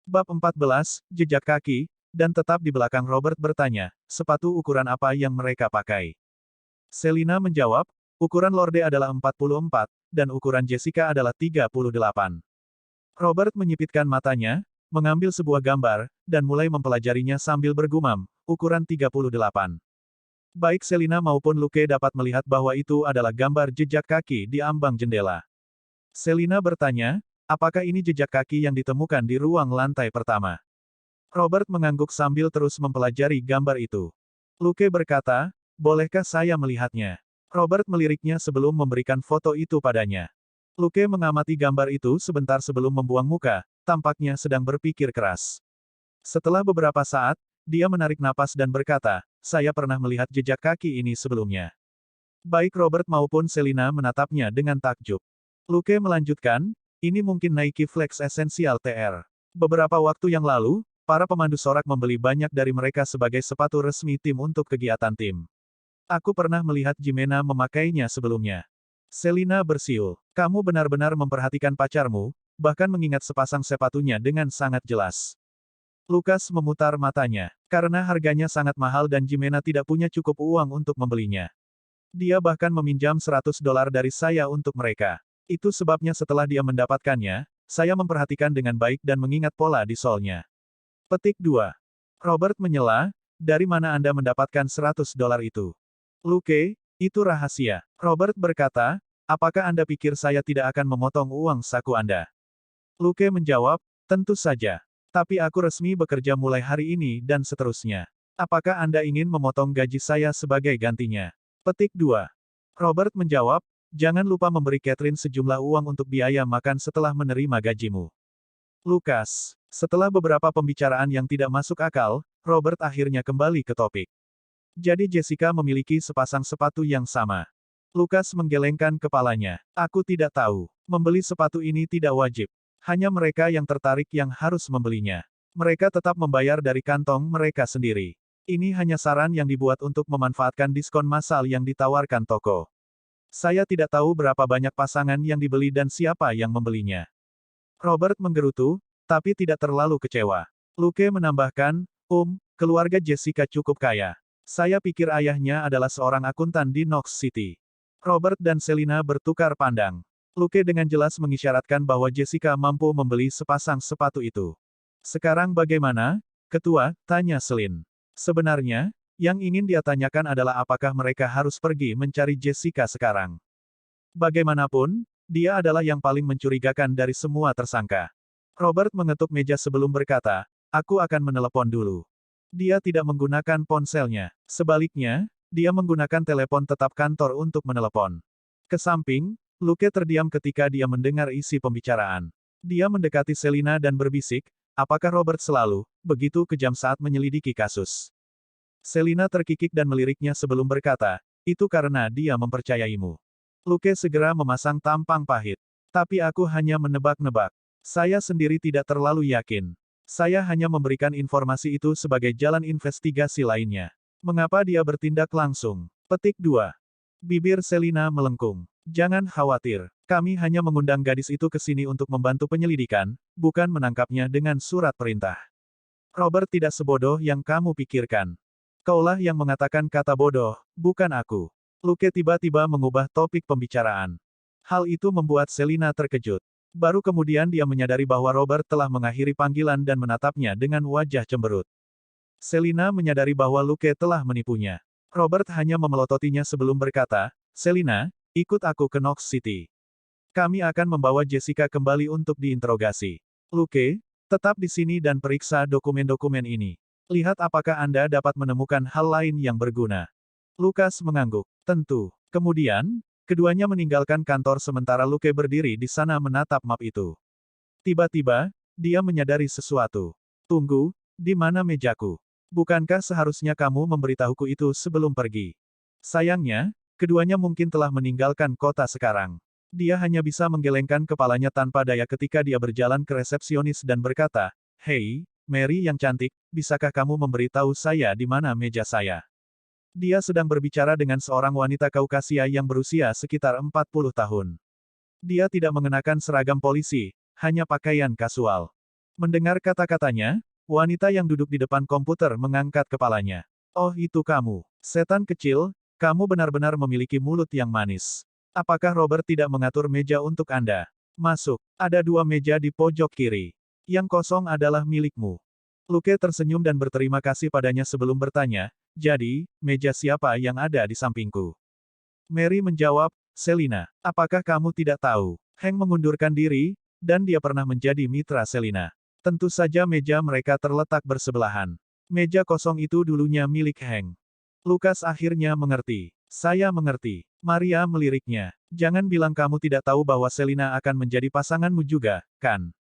Bab 14, Jejak Kaki, dan tetap di belakang Robert bertanya, sepatu ukuran apa yang mereka pakai? Selina menjawab, ukuran Lorde adalah 44, dan ukuran Jessica adalah 38. Robert menyipitkan matanya, mengambil sebuah gambar, dan mulai mempelajarinya sambil bergumam, ukuran 38. Baik Selina maupun Luke dapat melihat bahwa itu adalah gambar jejak kaki di ambang jendela. Selina bertanya, apakah ini jejak kaki yang ditemukan di ruang lantai pertama? Robert mengangguk sambil terus mempelajari gambar itu. Luke berkata, bolehkah saya melihatnya? Robert meliriknya sebelum memberikan foto itu padanya. Luke mengamati gambar itu sebentar sebelum membuang muka, tampaknya sedang berpikir keras. Setelah beberapa saat, dia menarik napas dan berkata, saya pernah melihat jejak kaki ini sebelumnya. Baik Robert maupun Selina menatapnya dengan takjub. Luke melanjutkan, ini mungkin Nike Flex Essential TR. Beberapa waktu yang lalu, para pemandu sorak membeli banyak dari mereka sebagai sepatu resmi tim untuk kegiatan tim. Aku pernah melihat Jimena memakainya sebelumnya. Selina bersiul. Kamu benar-benar memperhatikan pacarmu, bahkan mengingat sepasang sepatunya dengan sangat jelas. Lukas memutar matanya. Karena harganya sangat mahal dan Jimena tidak punya cukup uang untuk membelinya. Dia bahkan meminjam $100 dari saya untuk mereka. Itu sebabnya setelah dia mendapatkannya, saya memperhatikan dengan baik dan mengingat pola di solnya. Petik 2. Robert menyela, dari mana Anda mendapatkan $100 itu? Luke, itu rahasia. Robert berkata, apakah Anda pikir saya tidak akan memotong uang saku Anda? Luke menjawab, tentu saja. Tapi aku resmi bekerja mulai hari ini dan seterusnya. Apakah Anda ingin memotong gaji saya sebagai gantinya? Petik 2. Robert menjawab, jangan lupa memberi Catherine sejumlah uang untuk biaya makan setelah menerima gajimu. Lukas. Setelah beberapa pembicaraan yang tidak masuk akal, Robert akhirnya kembali ke topik. Jadi Jessica memiliki sepasang sepatu yang sama. Lukas menggelengkan kepalanya. Aku tidak tahu. Membeli sepatu ini tidak wajib. Hanya mereka yang tertarik yang harus membelinya. Mereka tetap membayar dari kantong mereka sendiri. Ini hanya saran yang dibuat untuk memanfaatkan diskon massal yang ditawarkan toko. Saya tidak tahu berapa banyak pasangan yang dibeli dan siapa yang membelinya. Robert menggerutu, tapi tidak terlalu kecewa. Luke menambahkan, keluarga Jessica cukup kaya. Saya pikir ayahnya adalah seorang akuntan di Knox City. Robert dan Selina bertukar pandang. Luke dengan jelas mengisyaratkan bahwa Jessica mampu membeli sepasang sepatu itu. Sekarang bagaimana, Ketua? Tanya Selin. Sebenarnya, yang ingin dia tanyakan adalah apakah mereka harus pergi mencari Jessica sekarang. Bagaimanapun, dia adalah yang paling mencurigakan dari semua tersangka. Robert mengetuk meja sebelum berkata, aku akan menelepon dulu. Dia tidak menggunakan ponselnya. Sebaliknya, dia menggunakan telepon tetap kantor untuk menelepon. Ke samping, Luke terdiam ketika dia mendengar isi pembicaraan. Dia mendekati Selina dan berbisik, apakah Robert selalu begitu kejam saat menyelidiki kasus? Selina terkikik dan meliriknya sebelum berkata, itu karena dia mempercayaimu. Luke segera memasang tampang pahit. Tapi aku hanya menebak-nebak. Saya sendiri tidak terlalu yakin. Saya hanya memberikan informasi itu sebagai jalan investigasi lainnya. Mengapa dia bertindak langsung? Petik 2. Bibir Selina melengkung. Jangan khawatir. Kami hanya mengundang gadis itu ke sini untuk membantu penyelidikan, bukan menangkapnya dengan surat perintah. Robert tidak sebodoh yang kamu pikirkan. Kaulah yang mengatakan kata bodoh, bukan aku. Luke tiba-tiba mengubah topik pembicaraan. Hal itu membuat Selina terkejut. Baru kemudian dia menyadari bahwa Robert telah mengakhiri panggilan dan menatapnya dengan wajah cemberut. Selina menyadari bahwa Luke telah menipunya. Robert hanya memelototinya sebelum berkata, Selina, ikut aku ke Knox City. Kami akan membawa Jessica kembali untuk diinterogasi. Luke, tetap di sini dan periksa dokumen-dokumen ini. Lihat apakah Anda dapat menemukan hal lain yang berguna. Lukas mengangguk. Tentu. Kemudian, keduanya meninggalkan kantor sementara Luke berdiri di sana menatap map itu. Tiba-tiba, dia menyadari sesuatu. Tunggu, di mana mejaku? Bukankah seharusnya kamu memberitahuku itu sebelum pergi? Sayangnya, keduanya mungkin telah meninggalkan kota sekarang. Dia hanya bisa menggelengkan kepalanya tanpa daya ketika dia berjalan ke resepsionis dan berkata, Hei, Mary yang cantik, bisakah kamu memberitahu saya di mana meja saya? Dia sedang berbicara dengan seorang wanita Kaukasia yang berusia sekitar 40 tahun. Dia tidak mengenakan seragam polisi, hanya pakaian kasual. Mendengar kata-katanya, wanita yang duduk di depan komputer mengangkat kepalanya. Oh itu kamu. Setan kecil, kamu benar-benar memiliki mulut yang manis. Apakah Robert tidak mengatur meja untuk Anda? Masuk. Ada 2 meja di pojok kiri. Yang kosong adalah milikmu. Luke tersenyum dan berterima kasih padanya sebelum bertanya, jadi, meja siapa yang ada di sampingku? Mary menjawab, Selina, apakah kamu tidak tahu? Hank mengundurkan diri, dan dia pernah menjadi mitra Selina. Tentu saja meja mereka terletak bersebelahan. Meja kosong itu dulunya milik Hank. Lukas akhirnya mengerti. Saya mengerti. Maria meliriknya. Jangan bilang kamu tidak tahu bahwa Selina akan menjadi pasanganmu juga, kan?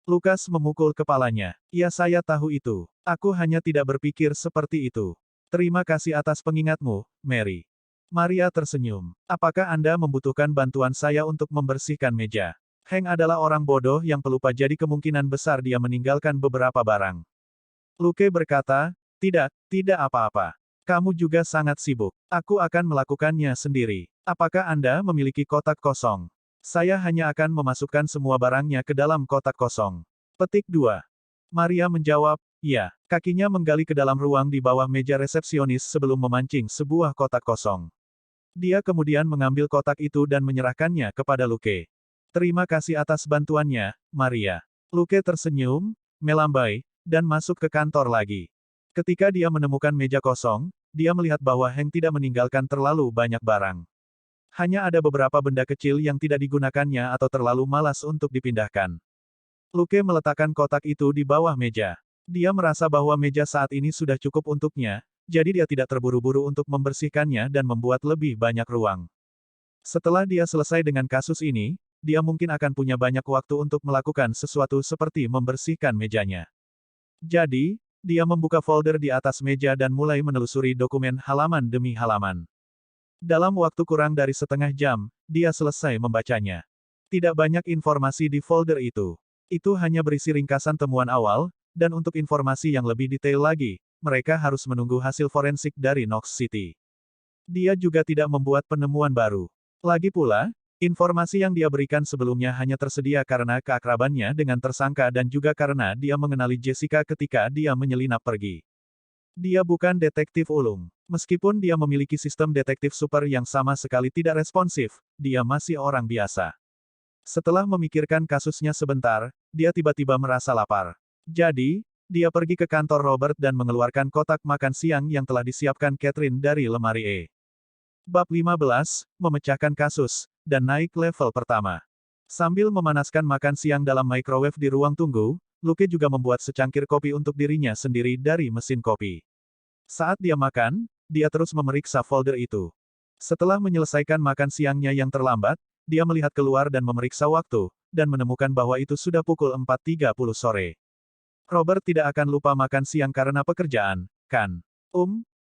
Lukas memukul kepalanya. Ya saya tahu itu. Aku hanya tidak berpikir seperti itu. Terima kasih atas pengingatmu, Mary. Maria tersenyum. Apakah Anda membutuhkan bantuan saya untuk membersihkan meja? Hank adalah orang bodoh yang pelupa jadi kemungkinan besar dia meninggalkan beberapa barang. Luke berkata, tidak apa-apa. Kamu juga sangat sibuk. Aku akan melakukannya sendiri. Apakah Anda memiliki kotak kosong? Saya hanya akan memasukkan semua barangnya ke dalam kotak kosong. Petik 2. Maria menjawab, ya. Kakinya menggali ke dalam ruang di bawah meja resepsionis sebelum memancing sebuah kotak kosong. Dia kemudian mengambil kotak itu dan menyerahkannya kepada Luke. Terima kasih atas bantuannya, Maria. Luke tersenyum, melambai, dan masuk ke kantor lagi. Ketika dia menemukan meja kosong, dia melihat bahwa Hank tidak meninggalkan terlalu banyak barang. Hanya ada beberapa benda kecil yang tidak digunakannya atau terlalu malas untuk dipindahkan. Luke meletakkan kotak itu di bawah meja. Dia merasa bahwa meja saat ini sudah cukup untuknya, jadi dia tidak terburu-buru untuk membersihkannya dan membuat lebih banyak ruang. Setelah dia selesai dengan kasus ini, dia mungkin akan punya banyak waktu untuk melakukan sesuatu seperti membersihkan mejanya. Jadi, dia membuka folder di atas meja dan mulai menelusuri dokumen halaman demi halaman. Dalam waktu kurang dari setengah jam, dia selesai membacanya. Tidak banyak informasi di folder itu. Itu hanya berisi ringkasan temuan awal, dan untuk informasi yang lebih detail lagi, mereka harus menunggu hasil forensik dari Knox City. Dia juga tidak membuat penemuan baru. Lagi pula, informasi yang dia berikan sebelumnya hanya tersedia karena keakrabannya dengan tersangka dan juga karena dia mengenali Jessica ketika dia menyelinap pergi. Dia bukan detektif ulung. Meskipun dia memiliki sistem detektif super yang sama sekali tidak responsif, dia masih orang biasa. Setelah memikirkan kasusnya sebentar, dia tiba-tiba merasa lapar. Jadi, dia pergi ke kantor Robert dan mengeluarkan kotak makan siang yang telah disiapkan Catherine dari lemari E. Bab 15, Memecahkan Kasus, dan naik level pertama. Sambil memanaskan makan siang dalam microwave di ruang tunggu, Luke juga membuat secangkir kopi untuk dirinya sendiri dari mesin kopi. Saat dia makan, dia terus memeriksa folder itu. Setelah menyelesaikan makan siangnya yang terlambat, dia melihat keluar dan memeriksa waktu, dan menemukan bahwa itu sudah pukul 4.30 sore. Robert tidak akan lupa makan siang karena pekerjaan, kan?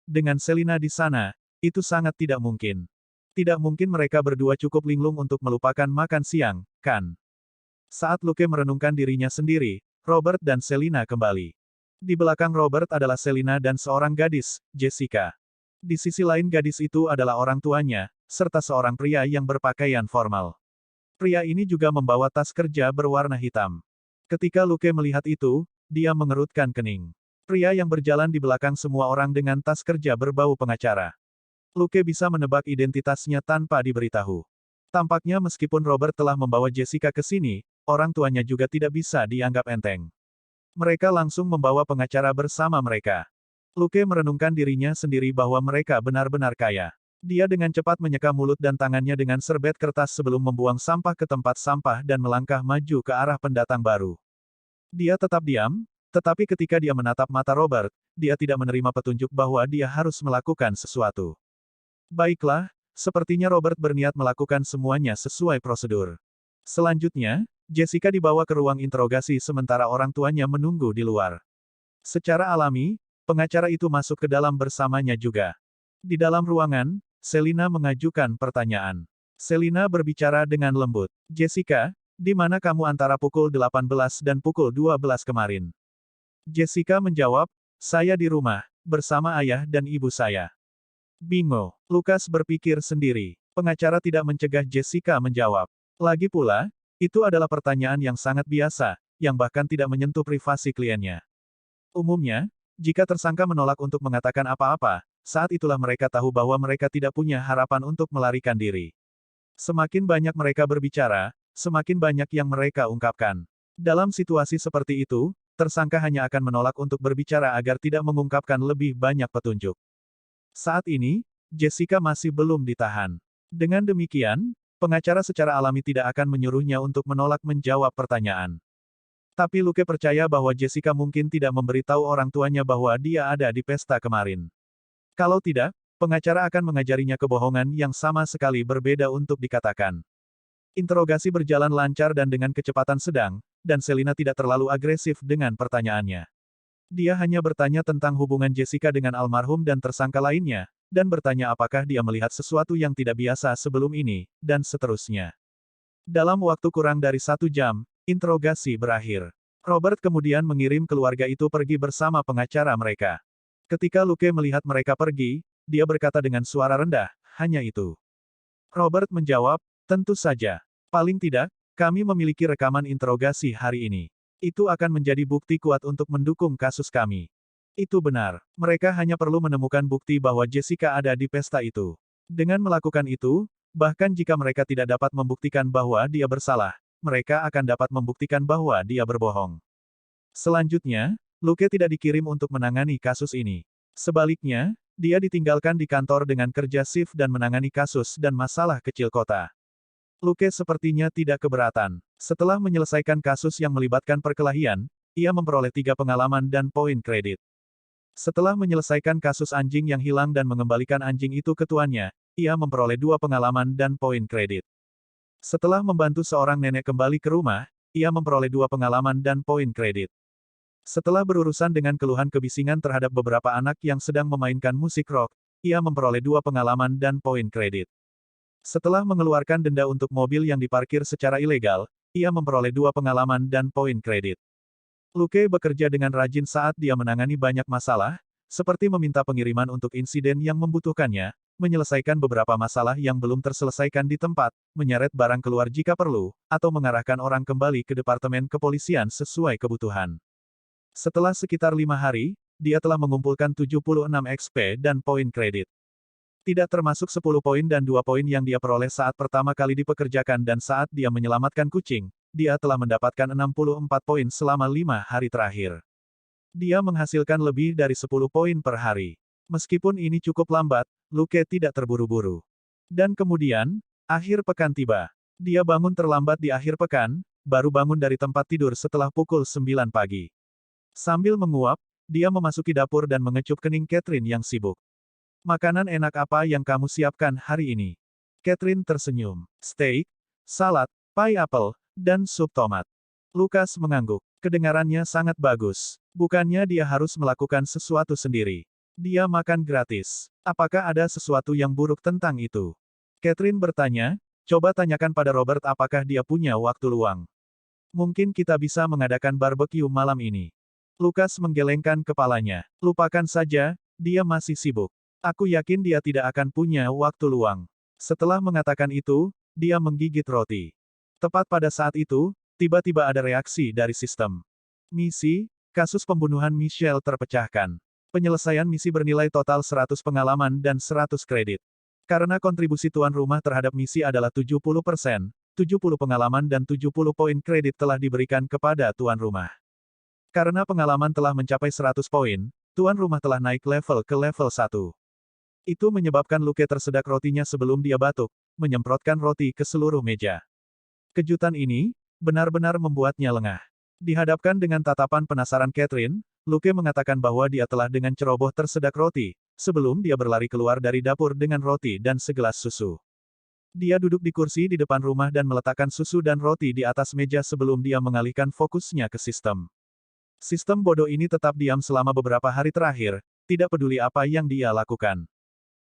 Dengan Selina di sana, itu sangat tidak mungkin. Tidak mungkin mereka berdua cukup linglung untuk melupakan makan siang, kan? Saat Luke merenungkan dirinya sendiri, Robert dan Selina kembali. Di belakang Robert adalah Selina dan seorang gadis, Jessica. Di sisi lain gadis itu adalah orang tuanya, serta seorang pria yang berpakaian formal. Pria ini juga membawa tas kerja berwarna hitam. Ketika Luke melihat itu, dia mengerutkan kening. Pria yang berjalan di belakang semua orang dengan tas kerja berbau pengacara. Luke bisa menebak identitasnya tanpa diberitahu. Tampaknya meskipun Robert telah membawa Jessica ke sini, orang tuanya juga tidak bisa dianggap enteng. Mereka langsung membawa pengacara bersama mereka. Luke merenungkan dirinya sendiri bahwa mereka benar-benar kaya. Dia dengan cepat menyeka mulut dan tangannya dengan serbet kertas sebelum membuang sampah ke tempat sampah dan melangkah maju ke arah pendatang baru. Dia tetap diam, tetapi ketika dia menatap mata Robert, dia tidak menerima petunjuk bahwa dia harus melakukan sesuatu. Baiklah, sepertinya Robert berniat melakukan semuanya sesuai prosedur. Selanjutnya, Jessica dibawa ke ruang interogasi sementara orang tuanya menunggu di luar. Secara alami, pengacara itu masuk ke dalam bersamanya juga. Di dalam ruangan, Selina mengajukan pertanyaan. Selina berbicara dengan lembut. Jessica, di mana kamu antara pukul 18 dan pukul 12 kemarin? Jessica menjawab, saya di rumah, bersama ayah dan ibu saya. Bingo. Lukas berpikir sendiri. Pengacara tidak mencegah Jessica menjawab. Lagi pula, itu adalah pertanyaan yang sangat biasa, yang bahkan tidak menyentuh privasi kliennya. Umumnya, jika tersangka menolak untuk mengatakan apa-apa, saat itulah mereka tahu bahwa mereka tidak punya harapan untuk melarikan diri. Semakin banyak mereka berbicara, semakin banyak yang mereka ungkapkan. Dalam situasi seperti itu, tersangka hanya akan menolak untuk berbicara agar tidak mengungkapkan lebih banyak petunjuk. Saat ini, Jessica masih belum ditahan. Dengan demikian, pengacara secara alami tidak akan menyuruhnya untuk menolak menjawab pertanyaan. Tapi Luke percaya bahwa Jessica mungkin tidak memberitahu orang tuanya bahwa dia ada di pesta kemarin. Kalau tidak, pengacara akan mengajarinya kebohongan yang sama sekali berbeda untuk dikatakan. Interogasi berjalan lancar dan dengan kecepatan sedang, dan Selina tidak terlalu agresif dengan pertanyaannya. Dia hanya bertanya tentang hubungan Jessica dengan almarhum dan tersangka lainnya, dan bertanya apakah dia melihat sesuatu yang tidak biasa sebelum ini, dan seterusnya. Dalam waktu kurang dari 1 jam, interogasi berakhir. Robert kemudian mengirim keluarga itu pergi bersama pengacara mereka. Ketika Luke melihat mereka pergi, dia berkata dengan suara rendah, "Hanya itu." Robert menjawab, "Tentu saja. Paling tidak, kami memiliki rekaman interogasi hari ini. Itu akan menjadi bukti kuat untuk mendukung kasus kami." Itu benar. Mereka hanya perlu menemukan bukti bahwa Jessica ada di pesta itu. Dengan melakukan itu, bahkan jika mereka tidak dapat membuktikan bahwa dia bersalah, mereka akan dapat membuktikan bahwa dia berbohong. Selanjutnya, Luke tidak dikirim untuk menangani kasus ini. Sebaliknya, dia ditinggalkan di kantor dengan kerja shift dan menangani kasus dan masalah kecil kota. Luke sepertinya tidak keberatan. Setelah menyelesaikan kasus yang melibatkan perkelahian, ia memperoleh 3 pengalaman dan poin kredit. Setelah menyelesaikan kasus anjing yang hilang dan mengembalikan anjing itu ke tuannya, ia memperoleh 2 pengalaman dan poin kredit. Setelah membantu seorang nenek kembali ke rumah, ia memperoleh 2 pengalaman dan poin kredit. Setelah berurusan dengan keluhan kebisingan terhadap beberapa anak yang sedang memainkan musik rock, ia memperoleh 2 pengalaman dan poin kredit. Setelah mengeluarkan denda untuk mobil yang diparkir secara ilegal, ia memperoleh 2 pengalaman dan poin kredit. Luke bekerja dengan rajin saat dia menangani banyak masalah, seperti meminta pengiriman untuk insiden yang membutuhkannya, menyelesaikan beberapa masalah yang belum terselesaikan di tempat, menyeret barang keluar jika perlu, atau mengarahkan orang kembali ke departemen kepolisian sesuai kebutuhan. Setelah sekitar 5 hari, dia telah mengumpulkan 76 XP dan poin kredit. Tidak termasuk 10 poin dan 2 poin yang dia peroleh saat pertama kali dipekerjakan dan saat dia menyelamatkan kucing, dia telah mendapatkan 64 poin selama 5 hari terakhir. Dia menghasilkan lebih dari 10 poin per hari. Meskipun ini cukup lambat, Luke tidak terburu-buru. Dan kemudian, akhir pekan tiba. Dia bangun terlambat di akhir pekan, baru bangun dari tempat tidur setelah pukul 9 pagi. Sambil menguap, dia memasuki dapur dan mengecup kening Catherine yang sibuk. "Makanan enak apa yang kamu siapkan hari ini?" Catherine tersenyum. "Steak, salad, pie apple, dan sup tomat." Lukas mengangguk. Kedengarannya sangat bagus. Bukannya dia harus melakukan sesuatu sendiri. Dia makan gratis. Apakah ada sesuatu yang buruk tentang itu? Catherine bertanya, "Coba tanyakan pada Robert apakah dia punya waktu luang. Mungkin kita bisa mengadakan barbecue malam ini." Lukas menggelengkan kepalanya. "Lupakan saja, dia masih sibuk. Aku yakin dia tidak akan punya waktu luang." Setelah mengatakan itu, dia menggigit roti. Tepat pada saat itu, tiba-tiba ada reaksi dari sistem. Misi, kasus pembunuhan Michelle terpecahkan. Penyelesaian misi bernilai total 100 pengalaman dan 100 kredit. Karena kontribusi tuan rumah terhadap misi adalah 70%, 70 pengalaman dan 70 poin kredit telah diberikan kepada tuan rumah. Karena pengalaman telah mencapai 100 poin, tuan rumah telah naik level ke level 1. Itu menyebabkan Luke tersedak rotinya sebelum dia batuk, menyemprotkan roti ke seluruh meja. Kejutan ini, benar-benar membuatnya lengah. Dihadapkan dengan tatapan penasaran Catherine, Luke mengatakan bahwa dia telah dengan ceroboh tersedak roti, sebelum dia berlari keluar dari dapur dengan roti dan segelas susu. Dia duduk di kursi di depan rumah dan meletakkan susu dan roti di atas meja sebelum dia mengalihkan fokusnya ke sistem. Sistem bodoh ini tetap diam selama beberapa hari terakhir, tidak peduli apa yang dia lakukan.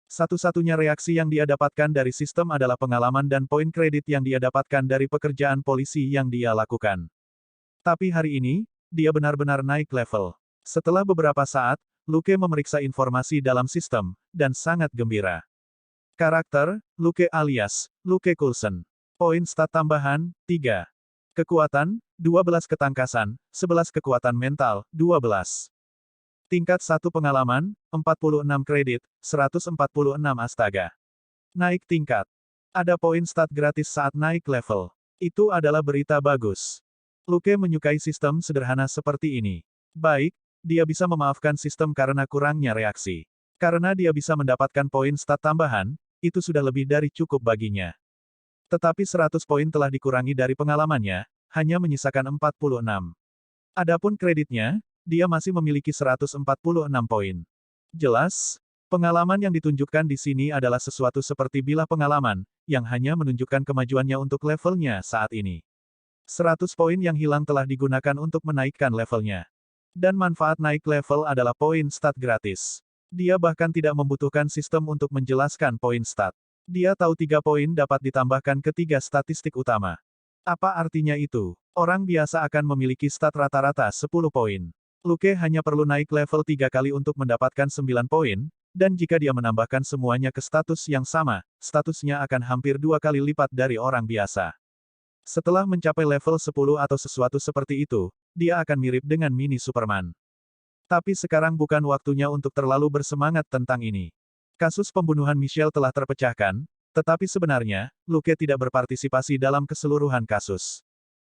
Satu-satunya reaksi yang dia dapatkan dari sistem adalah pengalaman dan poin kredit yang dia dapatkan dari pekerjaan polisi yang dia lakukan. Tapi hari ini, dia benar-benar naik level. Setelah beberapa saat, Luke memeriksa informasi dalam sistem, dan sangat gembira. Karakter, Luke alias, Luke Coulson. Poin stat tambahan, 3. Kekuatan, 12 ketangkasan, 11 kekuatan mental, 12. Tingkat 1 pengalaman, 46 kredit, 146 astaga. Naik tingkat. Ada poin stat gratis saat naik level. Itu adalah berita bagus. Luke menyukai sistem sederhana seperti ini. Baik, dia bisa memaafkan sistem karena kurangnya reaksi. Karena dia bisa mendapatkan poin stat tambahan, itu sudah lebih dari cukup baginya. Tetapi 100 poin telah dikurangi dari pengalamannya, hanya menyisakan 46. Adapun kreditnya, dia masih memiliki 146 poin. Jelas, pengalaman yang ditunjukkan di sini adalah sesuatu seperti bilah pengalaman, yang hanya menunjukkan kemajuannya untuk levelnya saat ini. 100 poin yang hilang telah digunakan untuk menaikkan levelnya. Dan manfaat naik level adalah poin stat gratis. Dia bahkan tidak membutuhkan sistem untuk menjelaskan poin stat. Dia tahu 3 poin dapat ditambahkan ke 3 statistik utama. Apa artinya itu? Orang biasa akan memiliki stat rata-rata 10 poin. Luke hanya perlu naik level 3 kali untuk mendapatkan 9 poin, dan jika dia menambahkan semuanya ke status yang sama, statusnya akan hampir 2 kali lipat dari orang biasa. Setelah mencapai level 10 atau sesuatu seperti itu, dia akan mirip dengan mini Superman. Tapi sekarang bukan waktunya untuk terlalu bersemangat tentang ini. Kasus pembunuhan Michelle telah terpecahkan, tetapi sebenarnya, Luke tidak berpartisipasi dalam keseluruhan kasus.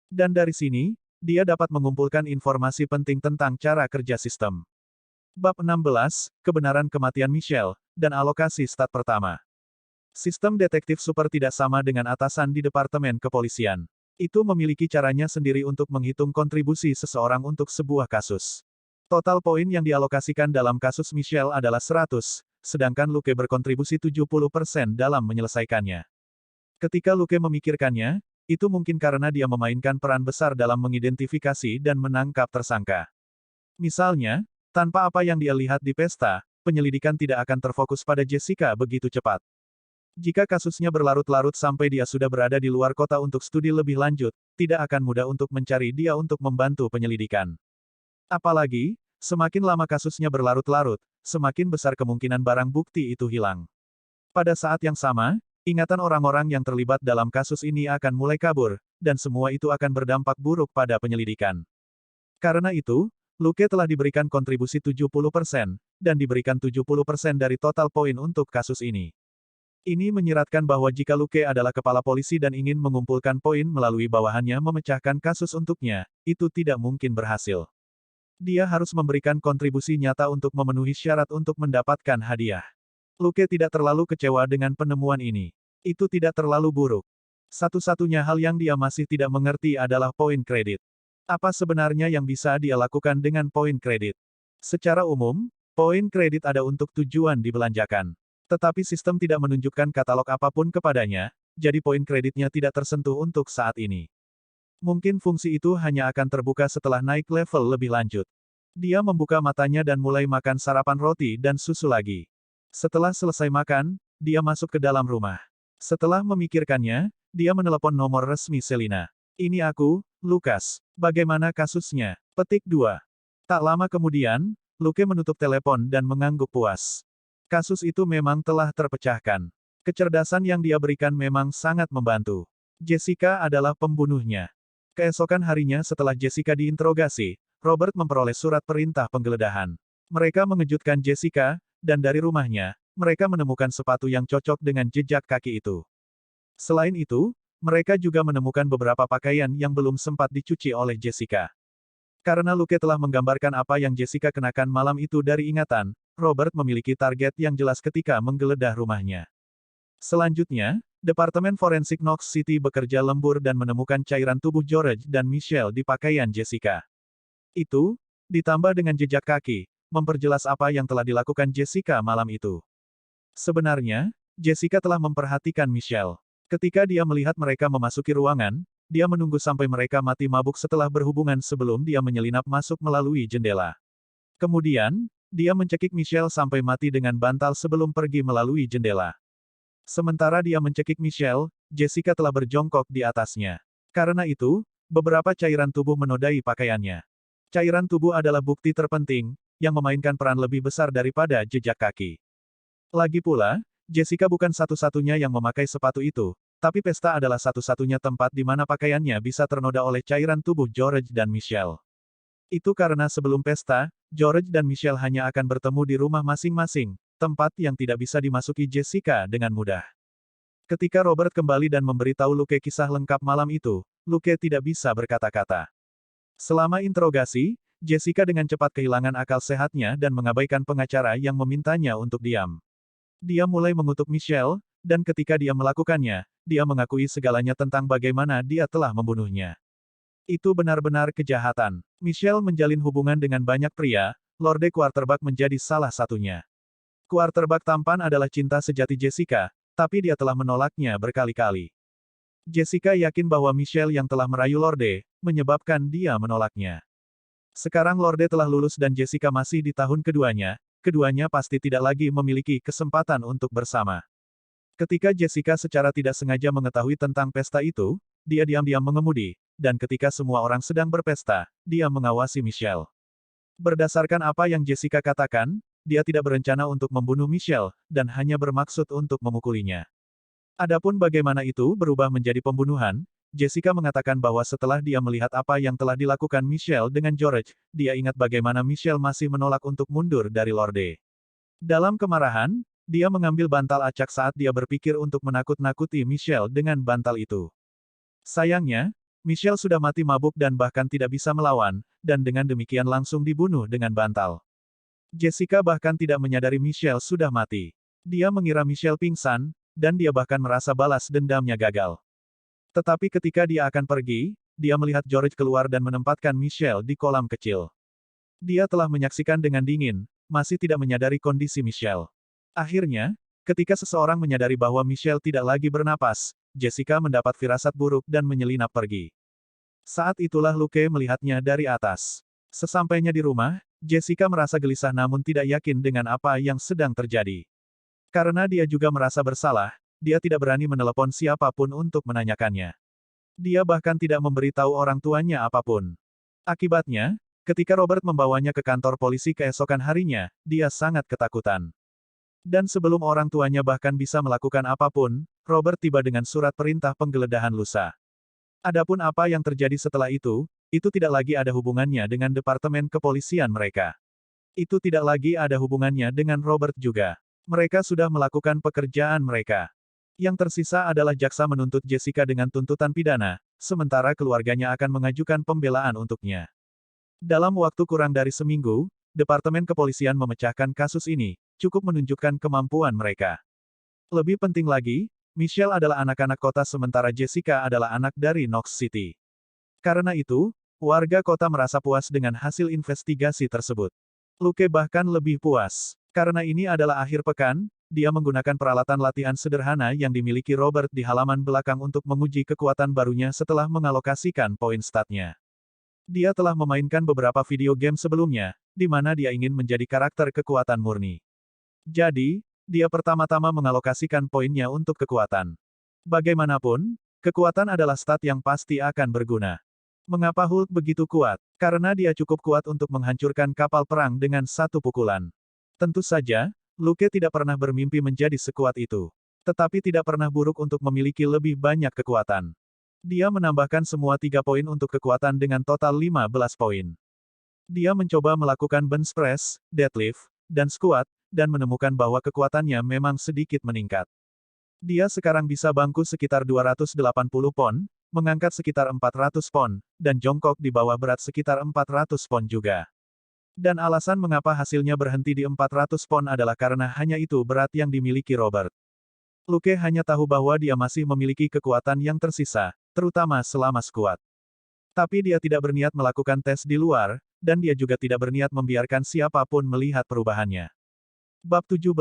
Dan dari sini, dia dapat mengumpulkan informasi penting tentang cara kerja sistem. Bab 16, Kebenaran Kematian Michelle, dan alokasi stat pertama. Sistem detektif super tidak sama dengan atasan di Departemen Kepolisian. Itu memiliki caranya sendiri untuk menghitung kontribusi seseorang untuk sebuah kasus. Total poin yang dialokasikan dalam kasus Michelle adalah 100, sedangkan Luke berkontribusi 70% dalam menyelesaikannya. Ketika Luke memikirkannya, itu mungkin karena dia memainkan peran besar dalam mengidentifikasi dan menangkap tersangka. Misalnya, tanpa apa yang dia lihat di pesta, penyelidikan tidak akan terfokus pada Jessica begitu cepat. Jika kasusnya berlarut-larut sampai dia sudah berada di luar kota untuk studi lebih lanjut, tidak akan mudah untuk mencari dia untuk membantu penyelidikan. Apalagi, semakin lama kasusnya berlarut-larut, semakin besar kemungkinan barang bukti itu hilang. Pada saat yang sama, ingatan orang-orang yang terlibat dalam kasus ini akan mulai kabur, dan semua itu akan berdampak buruk pada penyelidikan. Karena itu, Luke telah diberikan kontribusi 70%, dan diberikan 70% dari total poin untuk kasus ini. Ini menyiratkan bahwa jika Luke adalah kepala polisi dan ingin mengumpulkan poin melalui bawahannya memecahkan kasus untuknya, itu tidak mungkin berhasil. Dia harus memberikan kontribusi nyata untuk memenuhi syarat untuk mendapatkan hadiah. Luke tidak terlalu kecewa dengan penemuan ini. Itu tidak terlalu buruk. Satu-satunya hal yang dia masih tidak mengerti adalah poin kredit. Apa sebenarnya yang bisa dia lakukan dengan poin kredit? Secara umum, poin kredit ada untuk tujuan dibelanjakan. Tetapi sistem tidak menunjukkan katalog apapun kepadanya, jadi poin kreditnya tidak tersentuh untuk saat ini. Mungkin fungsi itu hanya akan terbuka setelah naik level lebih lanjut. Dia membuka matanya dan mulai makan sarapan roti dan susu lagi. Setelah selesai makan, dia masuk ke dalam rumah. Setelah memikirkannya, dia menelepon nomor resmi Selina. Ini aku, Lukas. Bagaimana kasusnya? Petik 2. Tak lama kemudian, Luke menutup telepon dan mengangguk puas. Kasus itu memang telah terpecahkan. Kecerdasan yang dia berikan memang sangat membantu. Jessica adalah pembunuhnya. Keesokan harinya setelah Jessica diinterogasi, Robert memperoleh surat perintah penggeledahan. Mereka mengejutkan Jessica, dan dari rumahnya, mereka menemukan sepatu yang cocok dengan jejak kaki itu. Selain itu, mereka juga menemukan beberapa pakaian yang belum sempat dicuci oleh Jessica. Karena Luke telah menggambarkan apa yang Jessica kenakan malam itu dari ingatan, Robert memiliki target yang jelas ketika menggeledah rumahnya. Selanjutnya, Departemen Forensik Knox City bekerja lembur dan menemukan cairan tubuh George dan Michelle di pakaian Jessica. Itu, ditambah dengan jejak kaki, memperjelas apa yang telah dilakukan Jessica malam itu. Sebenarnya, Jessica telah memperhatikan Michelle. Ketika dia melihat mereka memasuki ruangan, dia menunggu sampai mereka mati mabuk setelah berhubungan sebelum dia menyelinap masuk melalui jendela. Kemudian, dia mencekik Michelle sampai mati dengan bantal sebelum pergi melalui jendela. Sementara dia mencekik Michelle, Jessica telah berjongkok di atasnya. Karena itu, beberapa cairan tubuh menodai pakaiannya. Cairan tubuh adalah bukti terpenting, yang memainkan peran lebih besar daripada jejak kaki. Lagi pula, Jessica bukan satu-satunya yang memakai sepatu itu, Tapi pesta adalah satu-satunya tempat di mana pakaiannya bisa ternoda oleh cairan tubuh George dan Michelle. Itu karena sebelum pesta, George dan Michelle hanya akan bertemu di rumah masing-masing, tempat yang tidak bisa dimasuki Jessica dengan mudah. Ketika Robert kembali dan memberitahu Luke kisah lengkap malam itu, Luke tidak bisa berkata-kata. Selama interogasi, Jessica dengan cepat kehilangan akal sehatnya dan mengabaikan pengacara yang memintanya untuk diam. Dia mulai mengutuk Michelle, dan ketika dia melakukannya, dia mengakui segalanya tentang bagaimana dia telah membunuhnya. Itu benar-benar kejahatan. Michelle menjalin hubungan dengan banyak pria, Lorde Quarterback menjadi salah satunya. Quarterback tampan adalah cinta sejati Jessica, tapi dia telah menolaknya berkali-kali. Jessica yakin bahwa Michelle yang telah merayu Lorde, menyebabkan dia menolaknya. Sekarang Lorde telah lulus dan Jessica masih di tahun keduanya, keduanya pasti tidak lagi memiliki kesempatan untuk bersama. Ketika Jessica secara tidak sengaja mengetahui tentang pesta itu, dia diam-diam mengemudi, dan ketika semua orang sedang berpesta, dia mengawasi Michelle. Berdasarkan apa yang Jessica katakan, dia tidak berencana untuk membunuh Michelle, dan hanya bermaksud untuk memukulinya. Adapun bagaimana itu berubah menjadi pembunuhan, Jessica mengatakan bahwa setelah dia melihat apa yang telah dilakukan Michelle dengan George, dia ingat bagaimana Michelle masih menolak untuk mundur dari Lorde. Dalam kemarahan, dia mengambil bantal acak saat dia berpikir untuk menakut-nakuti Michelle dengan bantal itu. Sayangnya, Michelle sudah mati mabuk dan bahkan tidak bisa melawan, dan dengan demikian langsung dibunuh dengan bantal. Jessica bahkan tidak menyadari Michelle sudah mati. Dia mengira Michelle pingsan, dan dia bahkan merasa balas dendamnya gagal. Tetapi ketika dia akan pergi, dia melihat George keluar dan menempatkan Michelle di kolam kecil. Dia telah menyaksikan dengan dingin, masih tidak menyadari kondisi Michelle. Akhirnya, ketika seseorang menyadari bahwa Michelle tidak lagi bernapas, Jessica mendapat firasat buruk dan menyelinap pergi. Saat itulah Luke melihatnya dari atas. Sesampainya di rumah, Jessica merasa gelisah namun tidak yakin dengan apa yang sedang terjadi. Karena dia juga merasa bersalah, dia tidak berani menelepon siapapun untuk menanyakannya. Dia bahkan tidak memberitahu orang tuanya apapun. Akibatnya, ketika Robert membawanya ke kantor polisi keesokan harinya, dia sangat ketakutan. Dan sebelum orang tuanya bahkan bisa melakukan apapun, Robert tiba dengan surat perintah penggeledahan lusa. Adapun apa yang terjadi setelah itu tidak lagi ada hubungannya dengan departemen kepolisian mereka. Itu tidak lagi ada hubungannya dengan Robert juga. Mereka sudah melakukan pekerjaan mereka. Yang tersisa adalah jaksa menuntut Jessica dengan tuntutan pidana, sementara keluarganya akan mengajukan pembelaan untuknya. Dalam waktu kurang dari seminggu, Departemen Kepolisian memecahkan kasus ini, cukup menunjukkan kemampuan mereka. Lebih penting lagi, Michelle adalah anak-anak kota sementara Jessica adalah anak dari Knox City. Karena itu, warga kota merasa puas dengan hasil investigasi tersebut. Luke bahkan lebih puas. Karena ini adalah akhir pekan, dia menggunakan peralatan latihan sederhana yang dimiliki Robert di halaman belakang untuk menguji kekuatan barunya setelah mengalokasikan poin statnya. Dia telah memainkan beberapa video game sebelumnya, di mana dia ingin menjadi karakter kekuatan murni. Jadi, dia pertama-tama mengalokasikan poinnya untuk kekuatan. Bagaimanapun, kekuatan adalah stat yang pasti akan berguna. Mengapa Hulk begitu kuat? Karena dia cukup kuat untuk menghancurkan kapal perang dengan satu pukulan. Tentu saja, Luke tidak pernah bermimpi menjadi sekuat itu. Tetapi tidak pernah buruk untuk memiliki lebih banyak kekuatan. Dia menambahkan semua 3 poin untuk kekuatan dengan total 15 poin. Dia mencoba melakukan bench press, deadlift, dan squat, dan menemukan bahwa kekuatannya memang sedikit meningkat. Dia sekarang bisa bangku sekitar 280 pon, mengangkat sekitar 400 pon, dan jongkok di bawah berat sekitar 400 pon juga. Dan alasan mengapa hasilnya berhenti di 400 pon adalah karena hanya itu berat yang dimiliki Robert. Luke hanya tahu bahwa dia masih memiliki kekuatan yang tersisa, terutama selama squat. Tapi dia tidak berniat melakukan tes di luar, dan dia juga tidak berniat membiarkan siapapun melihat perubahannya. Bab 17,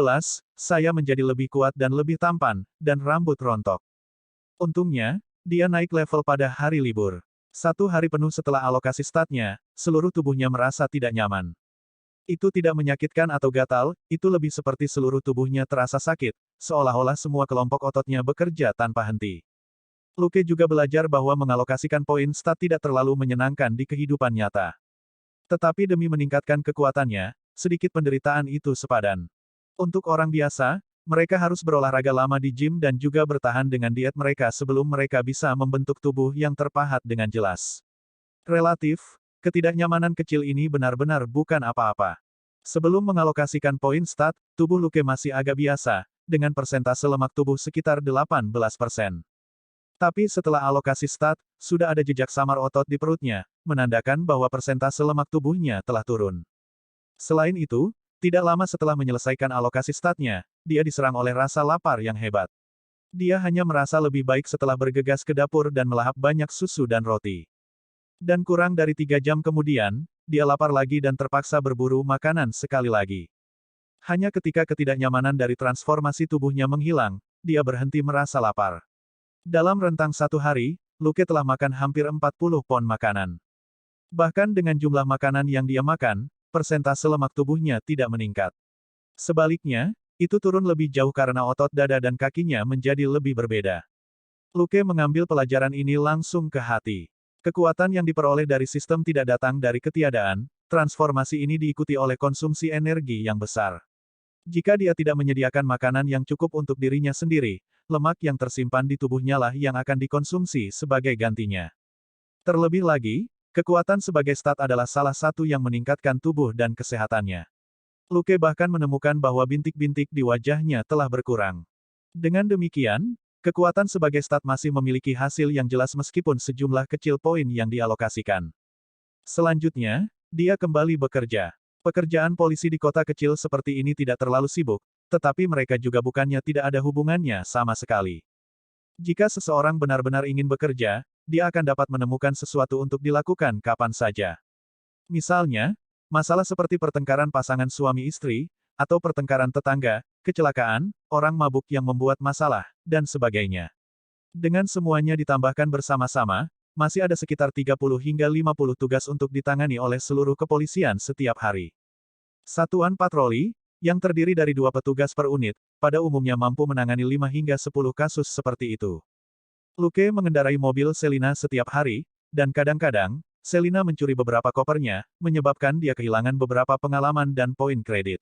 saya menjadi lebih kuat dan lebih tampan, dan rambut rontok. Untungnya, dia naik level pada hari libur. 1 hari penuh setelah alokasi statnya, seluruh tubuhnya merasa tidak nyaman. Itu tidak menyakitkan atau gatal, itu lebih seperti seluruh tubuhnya terasa sakit, seolah-olah semua kelompok ototnya bekerja tanpa henti. Luke juga belajar bahwa mengalokasikan poin stat tidak terlalu menyenangkan di kehidupan nyata. Tetapi demi meningkatkan kekuatannya, sedikit penderitaan itu sepadan. Untuk orang biasa, Mereka harus berolahraga lama di gym dan juga bertahan dengan diet mereka sebelum mereka bisa membentuk tubuh yang terpahat dengan jelas. Relatif, ketidaknyamanan kecil ini benar-benar bukan apa-apa. Sebelum mengalokasikan poin stat, tubuh Luke masih agak biasa, dengan persentase lemak tubuh sekitar 18%. Tapi setelah alokasi stat, sudah ada jejak samar otot di perutnya, menandakan bahwa persentase lemak tubuhnya telah turun. Selain itu, tidak lama setelah menyelesaikan alokasi statnya, dia diserang oleh rasa lapar yang hebat. Dia hanya merasa lebih baik setelah bergegas ke dapur dan melahap banyak susu dan roti. Dan kurang dari 3 jam kemudian, dia lapar lagi dan terpaksa berburu makanan sekali lagi. Hanya ketika ketidaknyamanan dari transformasi tubuhnya menghilang, dia berhenti merasa lapar. Dalam rentang 1 hari, Luke telah makan hampir 40 pon makanan. Bahkan dengan jumlah makanan yang dia makan, persentase lemak tubuhnya tidak meningkat. Sebaliknya, itu turun lebih jauh karena otot dada dan kakinya menjadi lebih berbeda. Luke mengambil pelajaran ini langsung ke hati. Kekuatan yang diperoleh dari sistem tidak datang dari ketiadaan, transformasi ini diikuti oleh konsumsi energi yang besar. Jika dia tidak menyediakan makanan yang cukup untuk dirinya sendiri, lemak yang tersimpan di tubuhnya lah yang akan dikonsumsi sebagai gantinya. Terlebih lagi, kekuatan sebagai stat adalah salah satu yang meningkatkan tubuh dan kesehatannya. Luke bahkan menemukan bahwa bintik-bintik di wajahnya telah berkurang. Dengan demikian, kekuatan sebagai stat masih memiliki hasil yang jelas meskipun sejumlah kecil poin yang dialokasikan. Selanjutnya, dia kembali bekerja. Pekerjaan polisi di kota kecil seperti ini tidak terlalu sibuk, tetapi mereka juga bukannya tidak ada hubungannya sama sekali. Jika seseorang benar-benar ingin bekerja, dia akan dapat menemukan sesuatu untuk dilakukan kapan saja. Misalnya, masalah seperti pertengkaran pasangan suami istri, atau pertengkaran tetangga, kecelakaan, orang mabuk yang membuat masalah, dan sebagainya. Dengan semuanya ditambahkan bersama-sama, masih ada sekitar 30 hingga 50 tugas untuk ditangani oleh seluruh kepolisian setiap hari. Satuan patroli, yang terdiri dari 2 petugas per unit, pada umumnya mampu menangani 5 hingga 10 kasus seperti itu. Luke mengendarai mobil Selina setiap hari, dan kadang-kadang, Selina mencuri beberapa kopernya, menyebabkan dia kehilangan beberapa pengalaman dan poin kredit.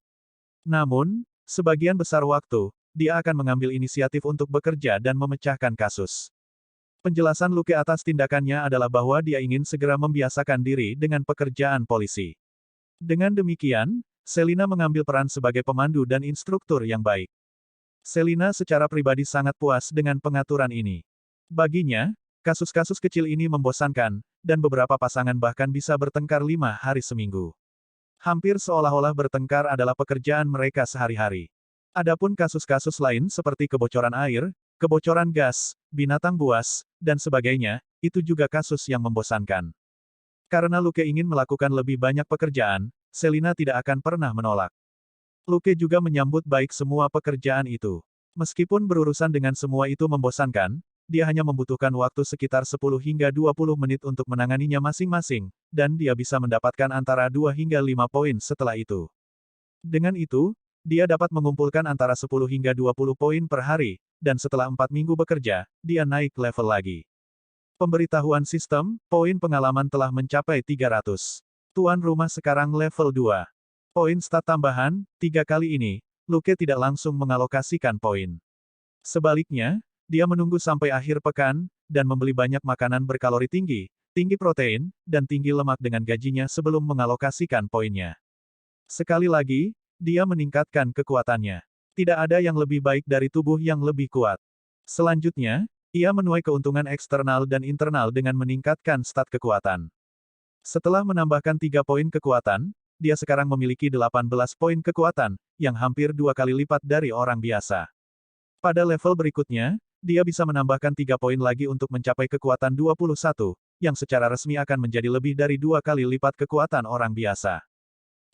Namun, sebagian besar waktu, dia akan mengambil inisiatif untuk bekerja dan memecahkan kasus. Penjelasan Luke atas tindakannya adalah bahwa dia ingin segera membiasakan diri dengan pekerjaan polisi. Dengan demikian, Selina mengambil peran sebagai pemandu dan instruktur yang baik. Selina secara pribadi sangat puas dengan pengaturan ini. Baginya, kasus-kasus kecil ini membosankan, dan beberapa pasangan bahkan bisa bertengkar 5 hari seminggu. Hampir seolah-olah bertengkar adalah pekerjaan mereka sehari-hari. Adapun kasus-kasus lain seperti kebocoran air, kebocoran gas, binatang buas, dan sebagainya, itu juga kasus yang membosankan. Karena Luke ingin melakukan lebih banyak pekerjaan, Selina tidak akan pernah menolak. Luke juga menyambut baik semua pekerjaan itu. Meskipun berurusan dengan semua itu membosankan, dia hanya membutuhkan waktu sekitar 10 hingga 20 menit untuk menanganinya masing-masing, dan dia bisa mendapatkan antara 2 hingga 5 poin setelah itu. Dengan itu, dia dapat mengumpulkan antara 10 hingga 20 poin per hari, dan setelah 4 minggu bekerja, dia naik level lagi. Pemberitahuan sistem, poin pengalaman telah mencapai 300. Tuan rumah sekarang level 2. Poin stat tambahan, 3 kali ini, Luke tidak langsung mengalokasikan poin. Sebaliknya, dia menunggu sampai akhir pekan, dan membeli banyak makanan berkalori tinggi, tinggi protein, dan tinggi lemak dengan gajinya sebelum mengalokasikan poinnya. Sekali lagi, dia meningkatkan kekuatannya. Tidak ada yang lebih baik dari tubuh yang lebih kuat. Selanjutnya, ia menuai keuntungan eksternal dan internal dengan meningkatkan stat kekuatan. Setelah menambahkan 3 poin kekuatan, dia sekarang memiliki 18 poin kekuatan, yang hampir 2 kali lipat dari orang biasa. Pada level berikutnya, dia bisa menambahkan 3 poin lagi untuk mencapai kekuatan 21, yang secara resmi akan menjadi lebih dari 2 kali lipat kekuatan orang biasa.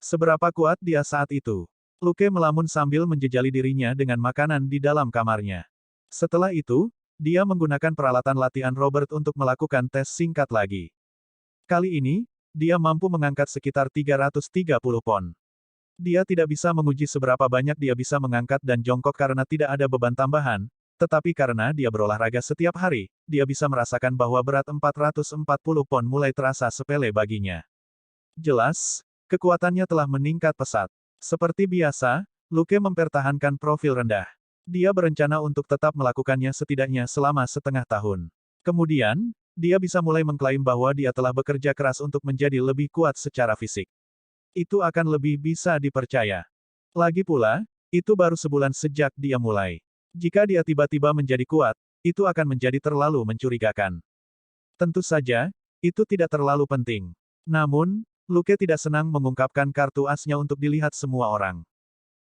Seberapa kuat dia saat itu? Luke melamun sambil menjejali dirinya dengan makanan di dalam kamarnya. Setelah itu, dia menggunakan peralatan latihan Robert untuk melakukan tes singkat lagi. Kali ini, dia mampu mengangkat sekitar 330 pon. Dia tidak bisa menguji seberapa banyak dia bisa mengangkat dan jongkok karena tidak ada beban tambahan, tetapi karena dia berolahraga setiap hari, dia bisa merasakan bahwa berat 440 pon mulai terasa sepele baginya. Jelas, kekuatannya telah meningkat pesat. Seperti biasa, Luke mempertahankan profil rendah. Dia berencana untuk tetap melakukannya setidaknya selama setengah tahun. Kemudian, dia bisa mulai mengklaim bahwa dia telah bekerja keras untuk menjadi lebih kuat secara fisik. Itu akan lebih bisa dipercaya. Lagi pula, itu baru sebulan sejak dia mulai. Jika dia tiba-tiba menjadi kuat, itu akan menjadi terlalu mencurigakan. Tentu saja, itu tidak terlalu penting. Namun, Luke tidak senang mengungkapkan kartu asnya untuk dilihat semua orang.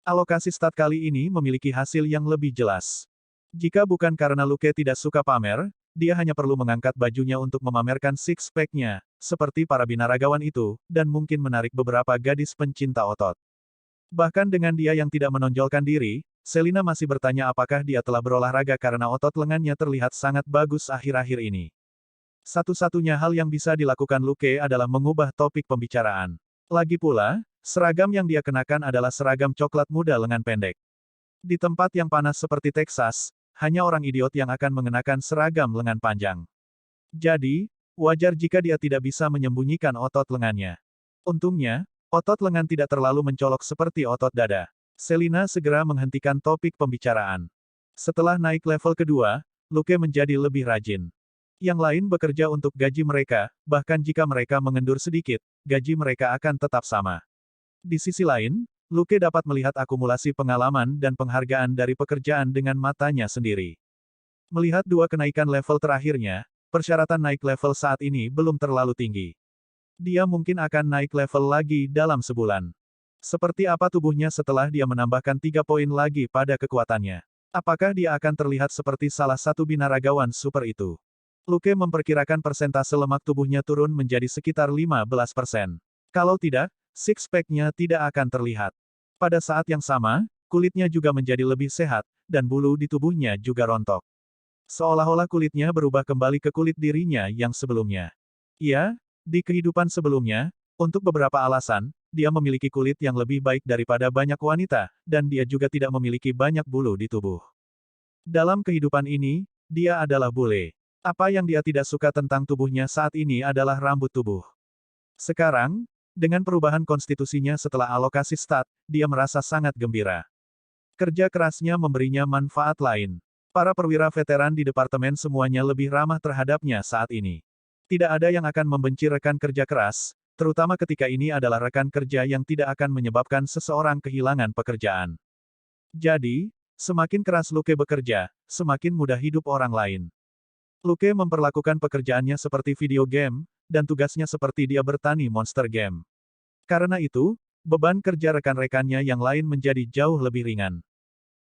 Alokasi stat kali ini memiliki hasil yang lebih jelas. Jika bukan karena Luke tidak suka pamer, dia hanya perlu mengangkat bajunya untuk memamerkan six-pack-nya, seperti para binaragawan itu, dan mungkin menarik beberapa gadis pencinta otot. Bahkan dengan dia yang tidak menonjolkan diri, Selina masih bertanya apakah dia telah berolahraga karena otot lengannya terlihat sangat bagus akhir-akhir ini. Satu-satunya hal yang bisa dilakukan Luke adalah mengubah topik pembicaraan. Lagi pula, seragam yang dia kenakan adalah seragam coklat muda lengan pendek. Di tempat yang panas seperti Texas, hanya orang idiot yang akan mengenakan seragam lengan panjang. Jadi, wajar jika dia tidak bisa menyembunyikan otot lengannya. Untungnya, otot lengan tidak terlalu mencolok seperti otot dada. Selina segera menghentikan topik pembicaraan. Setelah naik level kedua, Luke menjadi lebih rajin. Yang lain bekerja untuk gaji mereka, bahkan jika mereka mengendur sedikit, gaji mereka akan tetap sama. Di sisi lain, Luke dapat melihat akumulasi pengalaman dan penghargaan dari pekerjaan dengan matanya sendiri. Melihat dua kenaikan level terakhirnya, persyaratan naik level saat ini belum terlalu tinggi. Dia mungkin akan naik level lagi dalam sebulan. Seperti apa tubuhnya setelah dia menambahkan 3 poin lagi pada kekuatannya? Apakah dia akan terlihat seperti salah satu binaragawan super itu? Luke memperkirakan persentase lemak tubuhnya turun menjadi sekitar 15%. Kalau tidak, six-pack-nya tidak akan terlihat. Pada saat yang sama, kulitnya juga menjadi lebih sehat, dan bulu di tubuhnya juga rontok. Seolah-olah kulitnya berubah kembali ke kulit dirinya yang sebelumnya. Ya, di kehidupan sebelumnya, untuk beberapa alasan, dia memiliki kulit yang lebih baik daripada banyak wanita, dan dia juga tidak memiliki banyak bulu di tubuh. Dalam kehidupan ini, dia adalah bule. Apa yang dia tidak suka tentang tubuhnya saat ini adalah rambut tubuh. Sekarang, dengan perubahan konstitusinya setelah alokasi stat, dia merasa sangat gembira. Kerja kerasnya memberinya manfaat lain. Para perwira veteran di departemen semuanya lebih ramah terhadapnya saat ini. Tidak ada yang akan membenci rekan kerja keras, terutama ketika ini adalah rekan kerja yang tidak akan menyebabkan seseorang kehilangan pekerjaan. Jadi, semakin keras Luke bekerja, semakin mudah hidup orang lain. Luke memperlakukan pekerjaannya seperti video game, dan tugasnya seperti dia bertani monster game. Karena itu, beban kerja rekan-rekannya yang lain menjadi jauh lebih ringan.